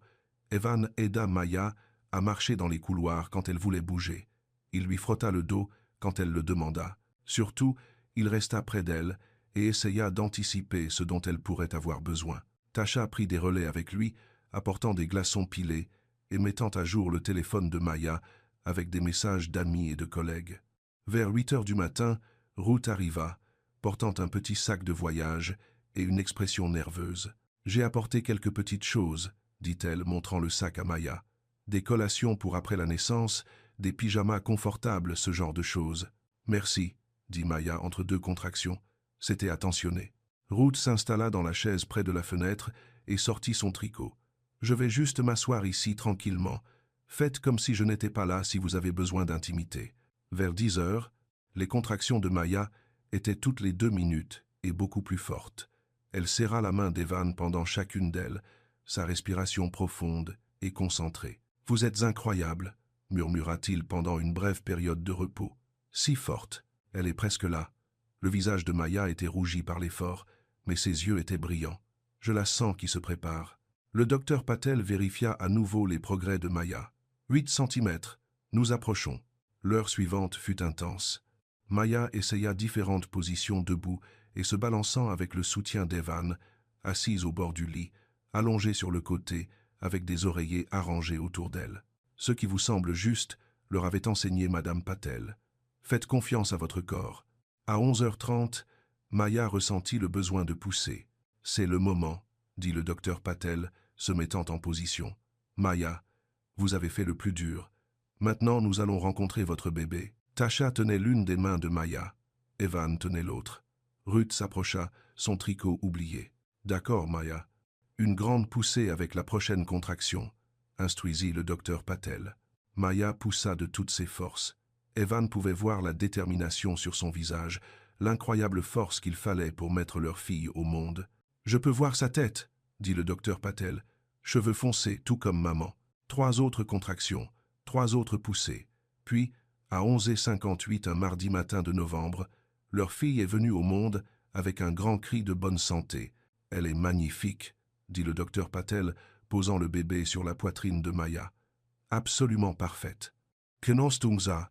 Evan aida Maya à marcher dans les couloirs quand elle voulait bouger. Il lui frotta le dos quand elle le demanda. Surtout, il resta près d'elle et essaya d'anticiper ce dont elle pourrait avoir besoin. Tasha prit des relais avec lui, apportant des glaçons pilés et mettant à jour le téléphone de Maya avec des messages d'amis et de collègues. Vers 8 heures du matin, Ruth arriva, portant un petit sac de voyage et une expression nerveuse. « J'ai apporté quelques petites choses, » dit-elle, montrant le sac à Maya. « Des collations pour après la naissance, des pyjamas confortables, ce genre de choses. »« Merci, » dit Maya entre 2 contractions. C'était attentionné. Ruth s'installa dans la chaise près de la fenêtre et sortit son tricot. « Je vais juste m'asseoir ici tranquillement. Faites comme si je n'étais pas là si vous avez besoin d'intimité. » Vers 10 heures, les contractions de Maya étaient toutes les 2 minutes et beaucoup plus fortes. Elle serra la main d'Evan pendant chacune d'elles, sa respiration profonde et concentrée. « Vous êtes incroyable, » murmura-t-il pendant une brève période de repos. « Si forte, elle est presque là. » Le visage de Maya était rougi par l'effort, mais ses yeux étaient brillants. « Je la sens qui se prépare. » Le docteur Patel vérifia à nouveau les progrès de Maya. 8 centimètres. Nous approchons. L'heure suivante fut intense. Maya essaya différentes positions debout et se balançant avec le soutien d'Evan, assise au bord du lit, allongée sur le côté, avec des oreillers arrangés autour d'elle. Ce qui vous semble juste, leur avait enseigné Madame Patel. Faites confiance à votre corps. À 11h30, Maya ressentit le besoin de pousser. C'est le moment, dit le docteur Patel, se mettant en position. Maya, vous avez fait le plus dur. Maintenant, nous allons rencontrer votre bébé. Tasha tenait l'une des mains de Maya. Evan tenait l'autre. Ruth s'approcha, son tricot oublié. D'accord, Maya. Une grande poussée avec la prochaine contraction, instruisit le docteur Patel. Maya poussa de toutes ses forces. Evan pouvait voir la détermination sur son visage, l'incroyable force qu'il fallait pour mettre leur fille au monde. « Je peux voir sa tête, » dit le docteur Patel. Cheveux foncés, tout comme maman. 3 autres contractions, 3 autres poussées. Puis, à 11h58 un mardi matin de novembre, leur fille est venue au monde avec un grand cri de bonne santé. « Elle est magnifique », dit le docteur Patel, posant le bébé sur la poitrine de Maya. « Absolument parfaite. »« Kenostungza.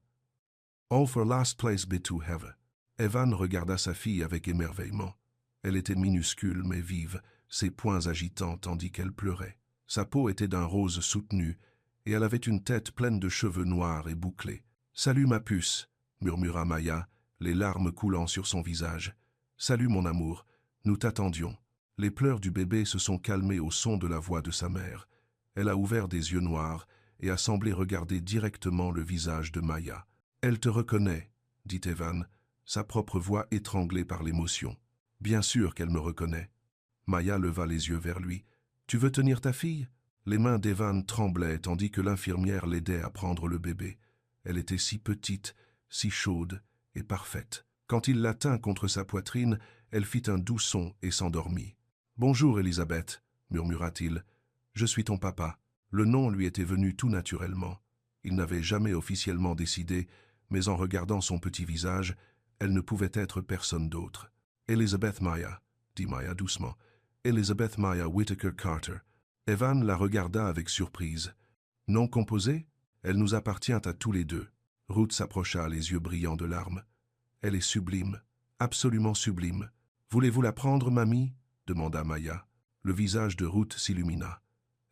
All for last place be to have. » Evan regarda sa fille avec émerveillement. Elle était minuscule mais vive, ses poings agitant tandis qu'elle pleurait. Sa peau était d'un rose soutenu, et elle avait une tête pleine de cheveux noirs et bouclés. « Salut ma puce !» murmura Maya, les larmes coulant sur son visage. « Salut mon amour, nous t'attendions. » Les pleurs du bébé se sont calmés au son de la voix de sa mère. Elle a ouvert des yeux noirs et a semblé regarder directement le visage de Maya. « Elle te reconnaît, » dit Evan, sa propre voix étranglée par l'émotion. « Bien sûr qu'elle me reconnaît. » Maya leva les yeux vers lui. « Tu veux tenir ta fille ?» Les mains d'Evan tremblaient tandis que l'infirmière l'aidait à prendre le bébé. Elle était si petite, si chaude et parfaite. Quand il la tint contre sa poitrine, elle fit un doux son et s'endormit. « Bonjour, Elisabeth, » murmura-t-il. « Je suis ton papa. » Le nom lui était venu tout naturellement. Il n'avait jamais officiellement décidé, mais en regardant son petit visage, elle ne pouvait être personne d'autre. « Elizabeth Maya, » dit Maya doucement. « Elizabeth Maya Whittaker Carter. » Evan la regarda avec surprise. « Nom composé ? Elle nous appartient à tous les deux. » Ruth s'approcha, les yeux brillants de larmes. « Elle est sublime, absolument sublime. Voulez-vous la prendre, mamie ?» demanda Maya. Le visage de Ruth s'illumina.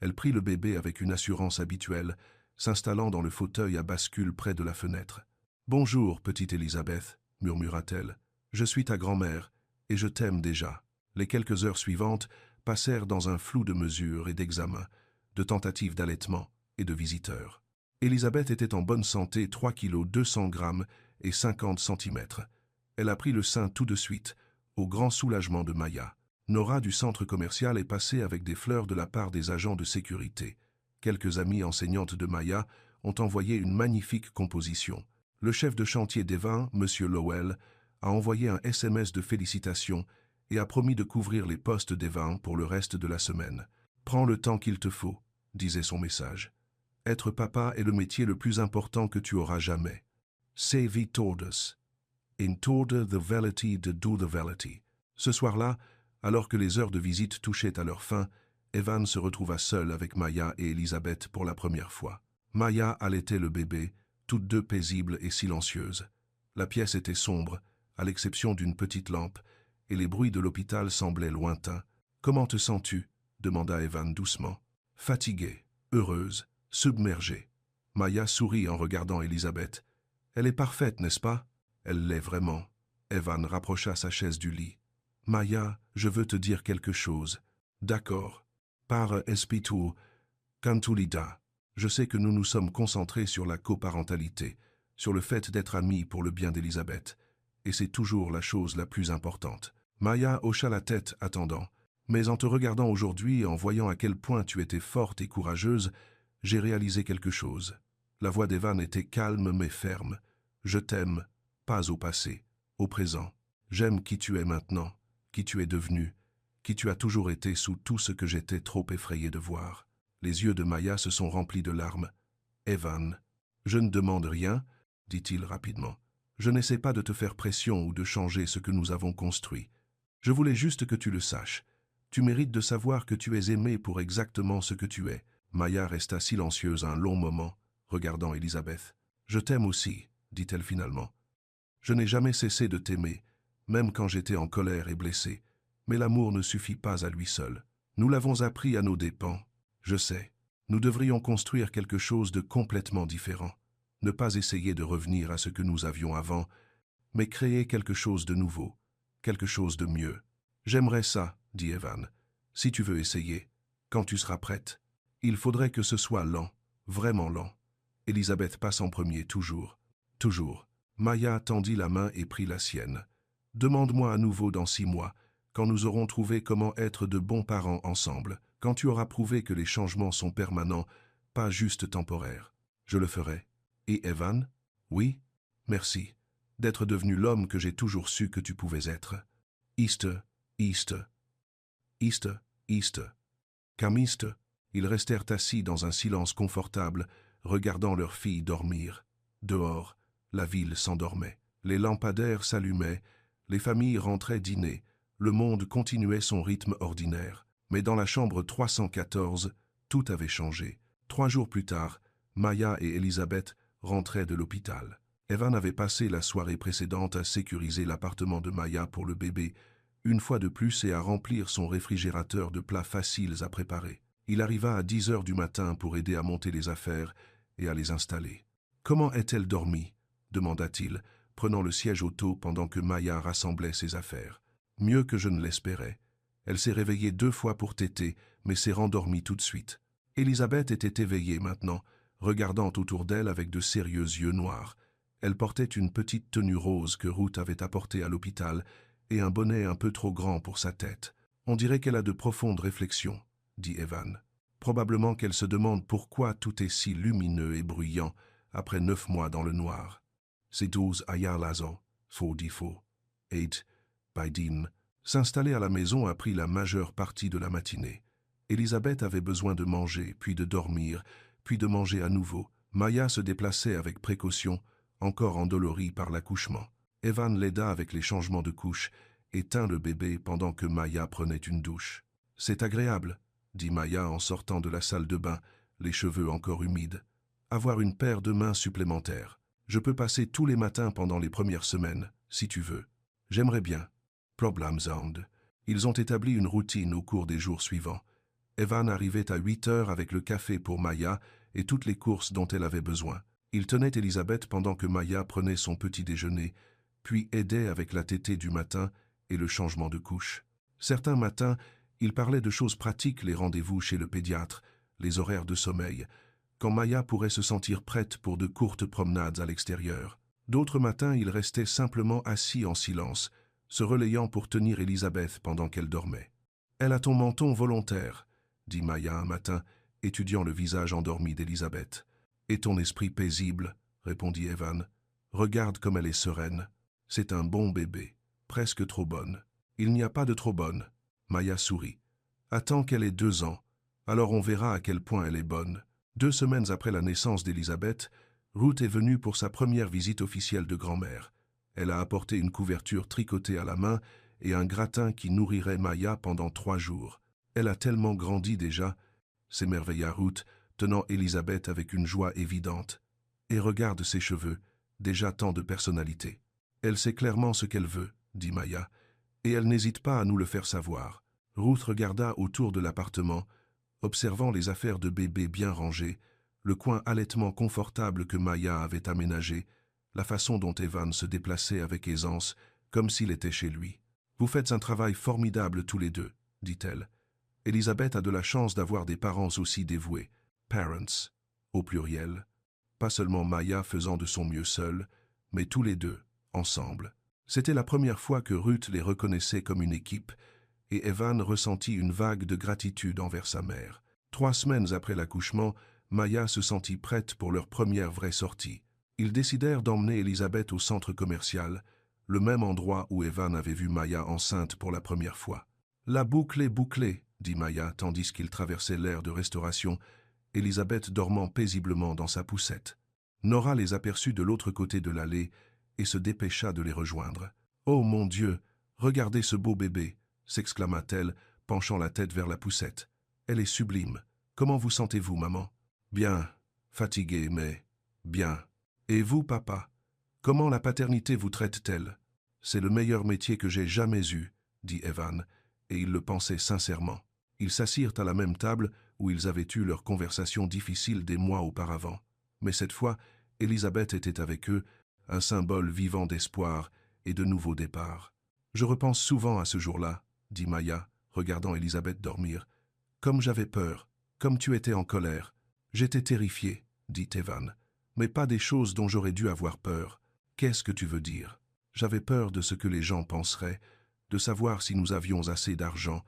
Elle prit le bébé avec une assurance habituelle, s'installant dans le fauteuil à bascule près de la fenêtre. « Bonjour, petite Elisabeth, » murmura-t-elle. « Je suis ta grand-mère, et je t'aime déjà. » Les quelques heures suivantes passèrent dans un flou de mesures et d'examens, de tentatives d'allaitement et de visiteurs. Elisabeth était en bonne santé, 3 kg 200 grammes et 50 centimètres. Elle a pris le sein tout de suite, au grand soulagement de Maya. Nora du centre commercial est passée avec des fleurs de la part des agents de sécurité. Quelques amies enseignantes de Maya ont envoyé une magnifique composition. Le chef de chantier d'Evan, M. Lowell, a envoyé un SMS de félicitations et a promis de couvrir les postes d'Evan pour le reste de la semaine. « Prends le temps qu'il te faut », disait son message. « Être papa est le métier le plus important que tu auras jamais. »« Sevi todas. In toda the velity de do the velity. » Ce soir-là, alors que les heures de visite touchaient à leur fin, Evan se retrouva seul avec Maya et Elisabeth pour la première fois. Maya allaitait le bébé, toutes deux paisibles et silencieuses. La pièce était sombre, à l'exception d'une petite lampe, et les bruits de l'hôpital semblaient lointains. « Comment te sens-tu » demanda Evan doucement. « Fatiguée, heureuse, submergée. » Maya sourit en regardant Elisabeth. « Elle est parfaite, n'est-ce pas ?»« Elle l'est vraiment. » Evan rapprocha sa chaise du lit. « Maya, je veux te dire quelque chose. »« D'accord. Par espiritu, cantulida. Je sais que nous nous sommes concentrés sur la coparentalité, sur le fait d'être amis pour le bien d'Elisabeth, et c'est toujours la chose la plus importante. » Maya hocha la tête, attendant. « Mais en te regardant aujourd'hui et en voyant à quel point tu étais forte et courageuse, j'ai réalisé quelque chose. » La voix d'Evan était calme mais ferme. « Je t'aime, pas au passé, au présent. J'aime qui tu es maintenant, qui tu es devenu, qui tu as toujours été sous tout ce que j'étais trop effrayé de voir. » Les yeux de Maya se sont remplis de larmes. « Evan, je ne demande rien, » dit-il rapidement. « Je n'essaie pas de te faire pression ou de changer ce que nous avons construit. Je voulais juste que tu le saches. Tu mérites de savoir que tu es aimé pour exactement ce que tu es. » Maya resta silencieuse un long moment, regardant Elisabeth. « Je t'aime aussi, » dit-elle finalement. « Je n'ai jamais cessé de t'aimer, même quand j'étais en colère et blessée. Mais l'amour ne suffit pas à lui seul. Nous l'avons appris à nos dépens. Je sais, nous devrions construire quelque chose de complètement différent. Ne pas essayer de revenir à ce que nous avions avant, mais créer quelque chose de nouveau, quelque chose de mieux. J'aimerais ça, dit Evan. Si tu veux essayer, quand tu seras prête. Il faudrait que ce soit lent, vraiment lent. Elisabeth passe en premier, toujours. Toujours. Maya tendit la main et prit la sienne. Demande-moi à nouveau dans 6 mois, quand nous aurons trouvé comment être de bons parents ensemble, quand tu auras prouvé que les changements sont permanents, pas juste temporaires. Je le ferai. Et Evan? Oui? Merci. D'être devenu l'homme que j'ai toujours su que tu pouvais être. East. Camiste. Ils restèrent assis dans un silence confortable, regardant leur fille dormir. Dehors, la ville s'endormait. Les lampadaires s'allumaient, les familles rentraient dîner, le monde continuait son rythme ordinaire. Mais dans la chambre 314, tout avait changé. 3 jours plus tard, Maya et Elisabeth rentraient de l'hôpital. Evan avait passé la soirée précédente à sécuriser l'appartement de Maya pour le bébé, une fois de plus, et à remplir son réfrigérateur de plats faciles à préparer. Il arriva à 10 heures du matin pour aider à monter les affaires et à les installer. « Comment est-elle dormie » demanda-t-il, prenant le siège auto pendant que Maya rassemblait ses affaires. « Mieux que je ne l'espérais. Elle s'est réveillée 2 fois pour téter, mais s'est rendormie tout de suite. » Elisabeth était éveillée maintenant, regardant autour d'elle avec de sérieux yeux noirs. Elle portait une petite tenue rose que Ruth avait apportée à l'hôpital et un bonnet un peu trop grand pour sa tête. « On dirait qu'elle a de profondes réflexions, » dit Evan. « Probablement qu'elle se demande pourquoi tout est si lumineux et bruyant après 9 mois dans le noir. » C'est 12 Ayalazo, faux défaut. 8 Biden. S'installer à la maison a pris la majeure partie de la matinée. Elisabeth avait besoin de manger, puis de dormir, puis de manger à nouveau. Maya se déplaçait avec précaution, encore endolorie par l'accouchement. Evan l'aida avec les changements de couche et tint le bébé pendant que Maya prenait une douche. « C'est agréable, » dit Maya en sortant de la salle de bain, les cheveux encore humides. « Avoir une paire de mains supplémentaires. Je peux passer tous les matins pendant les premières semaines, si tu veux. J'aimerais bien. » Problemsound. Ils ont établi une routine au cours des jours suivants. Evan arrivait à 8 heures avec le café pour Maya et toutes les courses dont elle avait besoin. Il tenait Elisabeth pendant que Maya prenait son petit déjeuner, puis aidait avec la tétée du matin et le changement de couche. Certains matins, il parlait de choses pratiques, les rendez-vous chez le pédiatre, les horaires de sommeil, quand Maya pourrait se sentir prête pour de courtes promenades à l'extérieur. D'autres matins, il restait simplement assis en silence, se relayant pour tenir Elisabeth pendant qu'elle dormait. « Elle a ton menton volontaire, » dit Maya un matin, étudiant le visage endormi d'Elisabeth. « Et ton esprit paisible, » répondit Evan. « Regarde comme elle est sereine. C'est un bon bébé, presque trop bonne. » « Il n'y a pas de trop bonne. » Maya sourit. « Attends qu'elle ait 2 ans, alors on verra à quel point elle est bonne. » 2 semaines après la naissance d'Elisabeth, Ruth est venue pour sa première visite officielle de grand-mère. Elle a apporté une couverture tricotée à la main et un gratin qui nourrirait Maya pendant 3 jours. Elle a tellement grandi déjà, s'émerveilla Ruth, tenant Elisabeth avec une joie évidente. Et regarde ses cheveux, déjà tant de personnalité. Elle sait clairement ce qu'elle veut, dit Maya, et elle n'hésite pas à nous le faire savoir. Ruth regarda autour de l'appartement, observant les affaires de bébé bien rangées, le coin allaitement confortable que Maya avait aménagé, la façon dont Evan se déplaçait avec aisance, comme s'il était chez lui. « Vous faites un travail formidable tous les deux, » dit-elle. « Elisabeth a de la chance d'avoir des parents aussi dévoués. Parents, au pluriel. Pas seulement Maya faisant de son mieux seule, mais tous les deux, ensemble. » C'était la première fois que Ruth les reconnaissait comme une équipe, et Evan ressentit une vague de gratitude envers sa mère. 3 semaines après l'accouchement, Maya se sentit prête pour leur première vraie sortie. Ils décidèrent d'emmener Elisabeth au centre commercial, le même endroit où Evan avait vu Maya enceinte pour la première fois. « La boucle est bouclée, » dit Maya tandis qu'ils traversaient l'aire de restauration, Elisabeth dormant paisiblement dans sa poussette. Nora les aperçut de l'autre côté de l'allée et se dépêcha de les rejoindre. « Oh mon Dieu, regardez ce beau bébé !» s'exclama-t-elle, penchant la tête vers la poussette. « Elle est sublime. Comment vous sentez-vous, maman ?»« Bien. Fatiguée, mais bien. Et vous, papa? Comment la paternité vous traite-t-elle ?»« C'est le meilleur métier que j'ai jamais eu, » dit Evan, et il le pensait sincèrement. Ils s'assirent à la même table où ils avaient eu leur conversation difficile des mois auparavant. Mais cette fois, Elisabeth était avec eux, un symbole vivant d'espoir et de nouveaux départs. « Je repense souvent à ce jour-là, » dit Maya, regardant Elisabeth dormir. « Comme j'avais peur, comme tu étais en colère. J'étais terrifié, dit Evan. Mais pas des choses dont j'aurais dû avoir peur. Qu'est-ce que tu veux dire? J'avais peur de ce que les gens penseraient, de savoir si nous avions assez d'argent,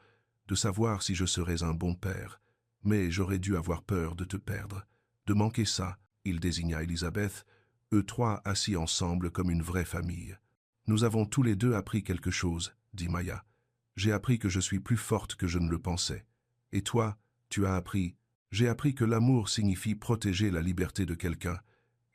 de savoir si je serais un bon père. Mais j'aurais dû avoir peur de te perdre, de manquer ça. » Il désigna Elisabeth, eux trois assis ensemble comme une vraie famille. « Nous avons tous les deux appris quelque chose, dit Maya. J'ai appris que je suis plus forte que je ne le pensais. Et toi, tu as appris. J'ai appris que l'amour signifie protéger la liberté de quelqu'un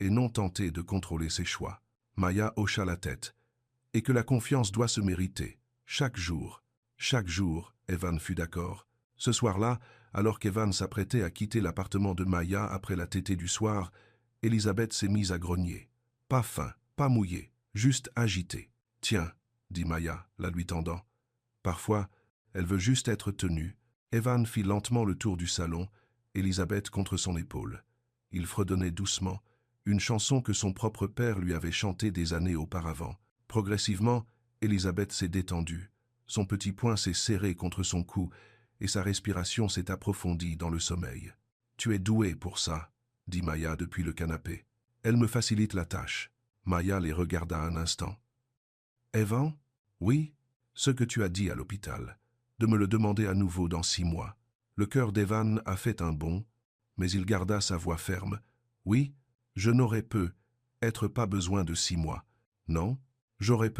et non tenter de contrôler ses choix. » Maya hocha la tête. « Et que la confiance doit se mériter, chaque jour. » Chaque jour, Evan fut d'accord. Ce soir-là, alors qu'Evan s'apprêtait à quitter l'appartement de Maya après la tétée du soir, Elisabeth s'est mise à grogner. Pas faim, pas mouillé, juste agitée. « Tiens, » dit Maya, la lui tendant. « Parfois, elle veut juste être tenue. » Evan fit lentement le tour du salon, Elisabeth contre son épaule. Il fredonnait doucement, une chanson que son propre père lui avait chantée des années auparavant. Progressivement, Elisabeth s'est détendue. Son petit poing s'est serré contre son cou et sa respiration s'est approfondie dans le sommeil. « Tu es douée pour ça, » dit Maya depuis le canapé. « Elle me facilite la tâche. » Maya les regarda un instant. « Evan? Oui, ce que tu as dit à l'hôpital. De me le demander à nouveau dans 6 mois. » Le cœur d'Evan a fait un bond, mais il garda sa voix ferme. « Oui, je n'aurais être pas besoin de 6 mois. Non, j'aurais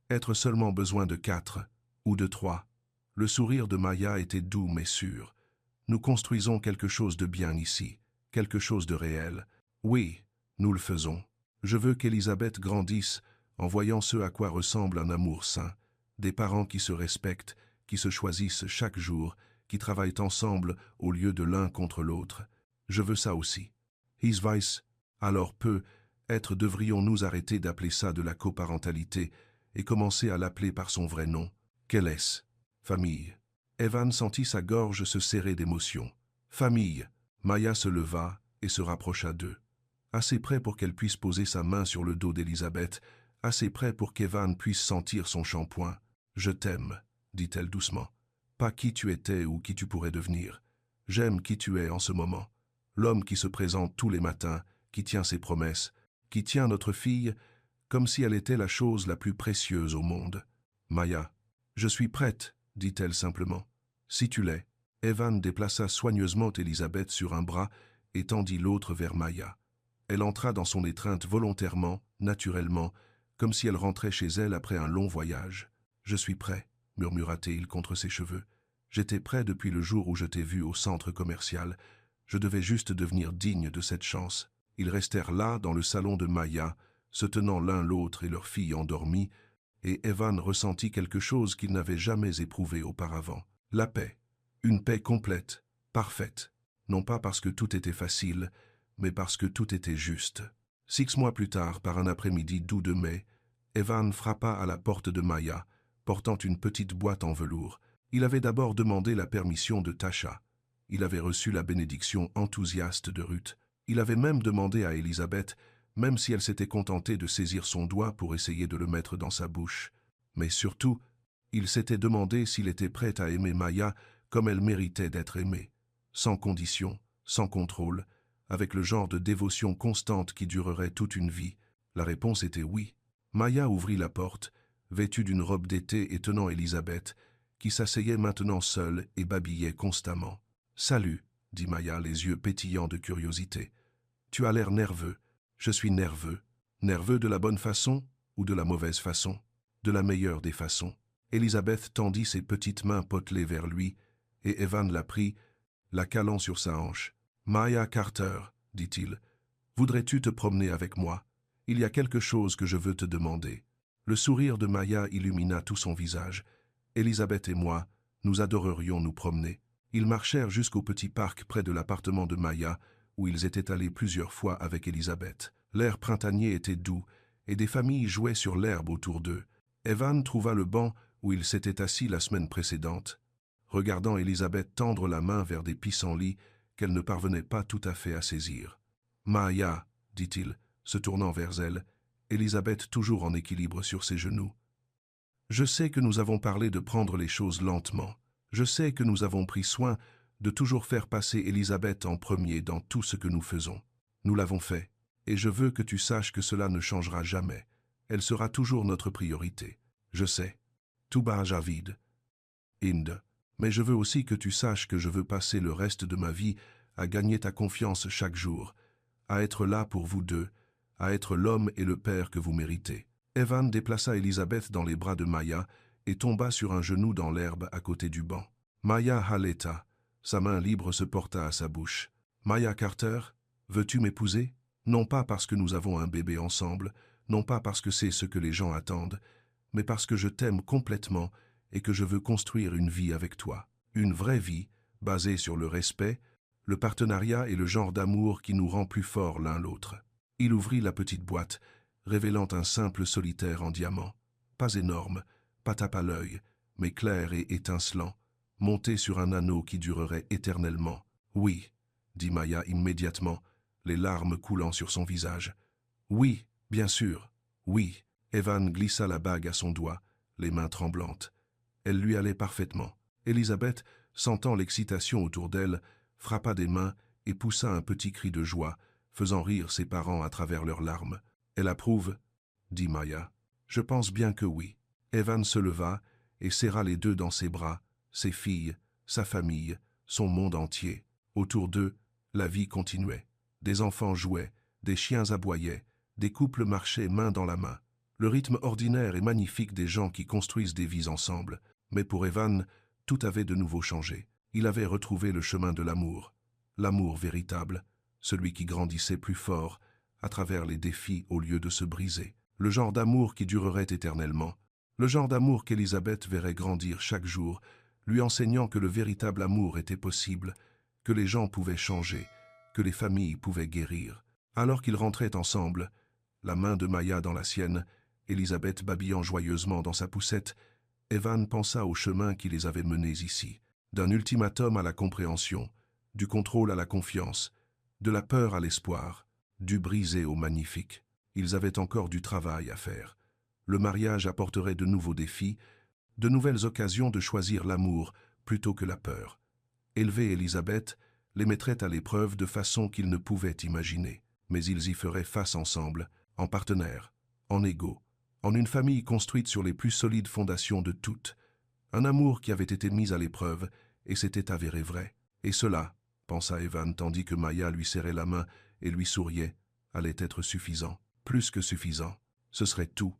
être seulement besoin de 4 ou de 3. » Le sourire de Maya était doux mais sûr. « Nous construisons quelque chose de bien ici, quelque chose de réel. Oui, nous le faisons. Je veux qu'Elisabeth grandisse en voyant ce à quoi ressemble un amour sain, des parents qui se respectent, qui se choisissent chaque jour, qui travaillent ensemble au lieu de l'un contre l'autre. Je veux ça aussi. His Vice, alors être devrions-nous arrêter d'appeler ça de la coparentalité et commencer à l'appeler par son vrai nom? Quel est-ce? Famille. » Evan sentit sa gorge se serrer d'émotion. « Famille. » Maya se leva et se rapprocha d'eux. Assez près pour qu'elle puisse poser sa main sur le dos d'Elisabeth, assez près pour qu'Evan puisse sentir son shampoing. « Je t'aime, » dit-elle doucement. « Pas qui tu étais ou qui tu pourrais devenir. J'aime qui tu es en ce moment. L'homme qui se présente tous les matins, qui tient ses promesses, qui tient notre fille comme si elle était la chose la plus précieuse au monde. Maya, je suis prête, dit-elle simplement. Si tu l'es. » Evan déplaça soigneusement Elisabeth sur un bras et tendit l'autre vers Maya. Elle entra dans son étreinte volontairement, naturellement, comme si elle rentrait chez elle après un long voyage. « Je suis prêt, » murmura-t-il contre ses cheveux. « J'étais prêt depuis le jour où je t'ai vu au centre commercial. Je devais juste devenir digne de cette chance. » Ils restèrent là, dans le salon de Maya, se tenant l'un l'autre et leur fille endormie, et Evan ressentit quelque chose qu'il n'avait jamais éprouvé auparavant. La paix. Une paix complète, parfaite. Non pas parce que tout était facile, mais parce que tout était juste. 6 mois plus tard, par un après-midi doux de mai, Evan frappa à la porte de Maya, portant une petite boîte en velours. Il avait d'abord demandé la permission de Tasha. Il avait reçu la bénédiction enthousiaste de Ruth. Il avait même demandé à Elisabeth, même si elle s'était contentée de saisir son doigt pour essayer de le mettre dans sa bouche. Mais surtout, il s'était demandé s'il était prêt à aimer Maya comme elle méritait d'être aimée, sans condition, sans contrôle, avec le genre de dévotion constante qui durerait toute une vie. La réponse était oui. Maya ouvrit la porte, vêtue d'une robe d'été et tenant Elisabeth, qui s'asseyait maintenant seule et babillait constamment. « Salut, » dit Maya, les yeux pétillants de curiosité. « Tu as l'air nerveux. » « Je suis nerveux. Nerveux de la bonne façon ou de la mauvaise façon? De la meilleure des façons. » Elisabeth tendit ses petites mains potelées vers lui, et Evan la prit, la calant sur sa hanche. « Maya Carter, » dit-il, « voudrais-tu te promener avec moi? Il y a quelque chose que je veux te demander. » Le sourire de Maya illumina tout son visage. Elisabeth et moi, nous adorerions nous promener. Ils marchèrent jusqu'au petit parc près de l'appartement de Maya, où ils étaient allés plusieurs fois avec Elisabeth. L'air printanier était doux, et des familles jouaient sur l'herbe autour d'eux. Evan trouva le banc où il s'était assis la semaine précédente, regardant Elisabeth tendre la main vers des pissenlits qu'elle ne parvenait pas tout à fait à saisir. « Maya, » dit-il, se tournant vers elle, Elisabeth toujours en équilibre sur ses genoux. « Je sais que nous avons parlé de prendre les choses lentement. Je sais que nous avons pris soin de toujours faire passer Élisabeth en premier dans tout ce que nous faisons. Nous l'avons fait, et je veux que tu saches que cela ne changera jamais. Elle sera toujours notre priorité. Je sais. Tout bas Javid. Inde. Mais je veux aussi que tu saches que je veux passer le reste de ma vie à gagner ta confiance chaque jour, à être là pour vous deux, à être l'homme et le père que vous méritez. Evan déplaça Élisabeth dans les bras de Maya et tomba sur un genou dans l'herbe à côté du banc. Maya haleta. Sa main libre se porta à sa bouche. Maya Carter, veux-tu m'épouser? Non pas parce que nous avons un bébé ensemble, non pas parce que c'est ce que les gens attendent, mais parce que je t'aime complètement et que je veux construire une vie avec toi. Une vraie vie, basée sur le respect, le partenariat et le genre d'amour qui nous rend plus forts l'un l'autre. Il ouvrit la petite boîte, révélant un simple solitaire en diamant. Pas énorme, pas tape à l'œil, mais clair et étincelant, monté sur un anneau qui durerait éternellement. Oui, dit Maya immédiatement, les larmes coulant sur son visage. Oui, bien sûr, oui. Evan glissa la bague à son doigt, les mains tremblantes. Elle lui allait parfaitement. Élisabeth, sentant l'excitation autour d'elle, frappa des mains et poussa un petit cri de joie, faisant rire ses parents à travers leurs larmes. Elle approuve, dit Maya. Je pense bien que oui. Evan se leva et serra les deux dans ses bras, ses filles, sa famille, son monde entier. Autour d'eux, la vie continuait. Des enfants jouaient, des chiens aboyaient, des couples marchaient main dans la main. Le rythme ordinaire et magnifique des gens qui construisent des vies ensemble. Mais pour Evan, tout avait de nouveau changé. Il avait retrouvé le chemin de l'amour. L'amour véritable, celui qui grandissait plus fort, à travers les défis au lieu de se briser. Le genre d'amour qui durerait éternellement. Le genre d'amour qu'Élisabeth verrait grandir chaque jour, lui enseignant que le véritable amour était possible, que les gens pouvaient changer, que les familles pouvaient guérir. Alors qu'ils rentraient ensemble, la main de Maya dans la sienne, Élisabeth babillant joyeusement dans sa poussette, Evan pensa au chemin qui les avait menés ici, d'un ultimatum à la compréhension, du contrôle à la confiance, de la peur à l'espoir, du brisé au magnifique. Ils avaient encore du travail à faire. Le mariage apporterait de nouveaux défis, de nouvelles occasions de choisir l'amour plutôt que la peur. Élever Élisabeth les mettrait à l'épreuve de façon qu'ils ne pouvaient imaginer, mais ils y feraient face ensemble, en partenaires, en égaux, en une famille construite sur les plus solides fondations de toutes, un amour qui avait été mis à l'épreuve et s'était avéré vrai. Et cela, pensa Evan tandis que Maya lui serrait la main et lui souriait, allait être suffisant, plus que suffisant. Ce serait tout.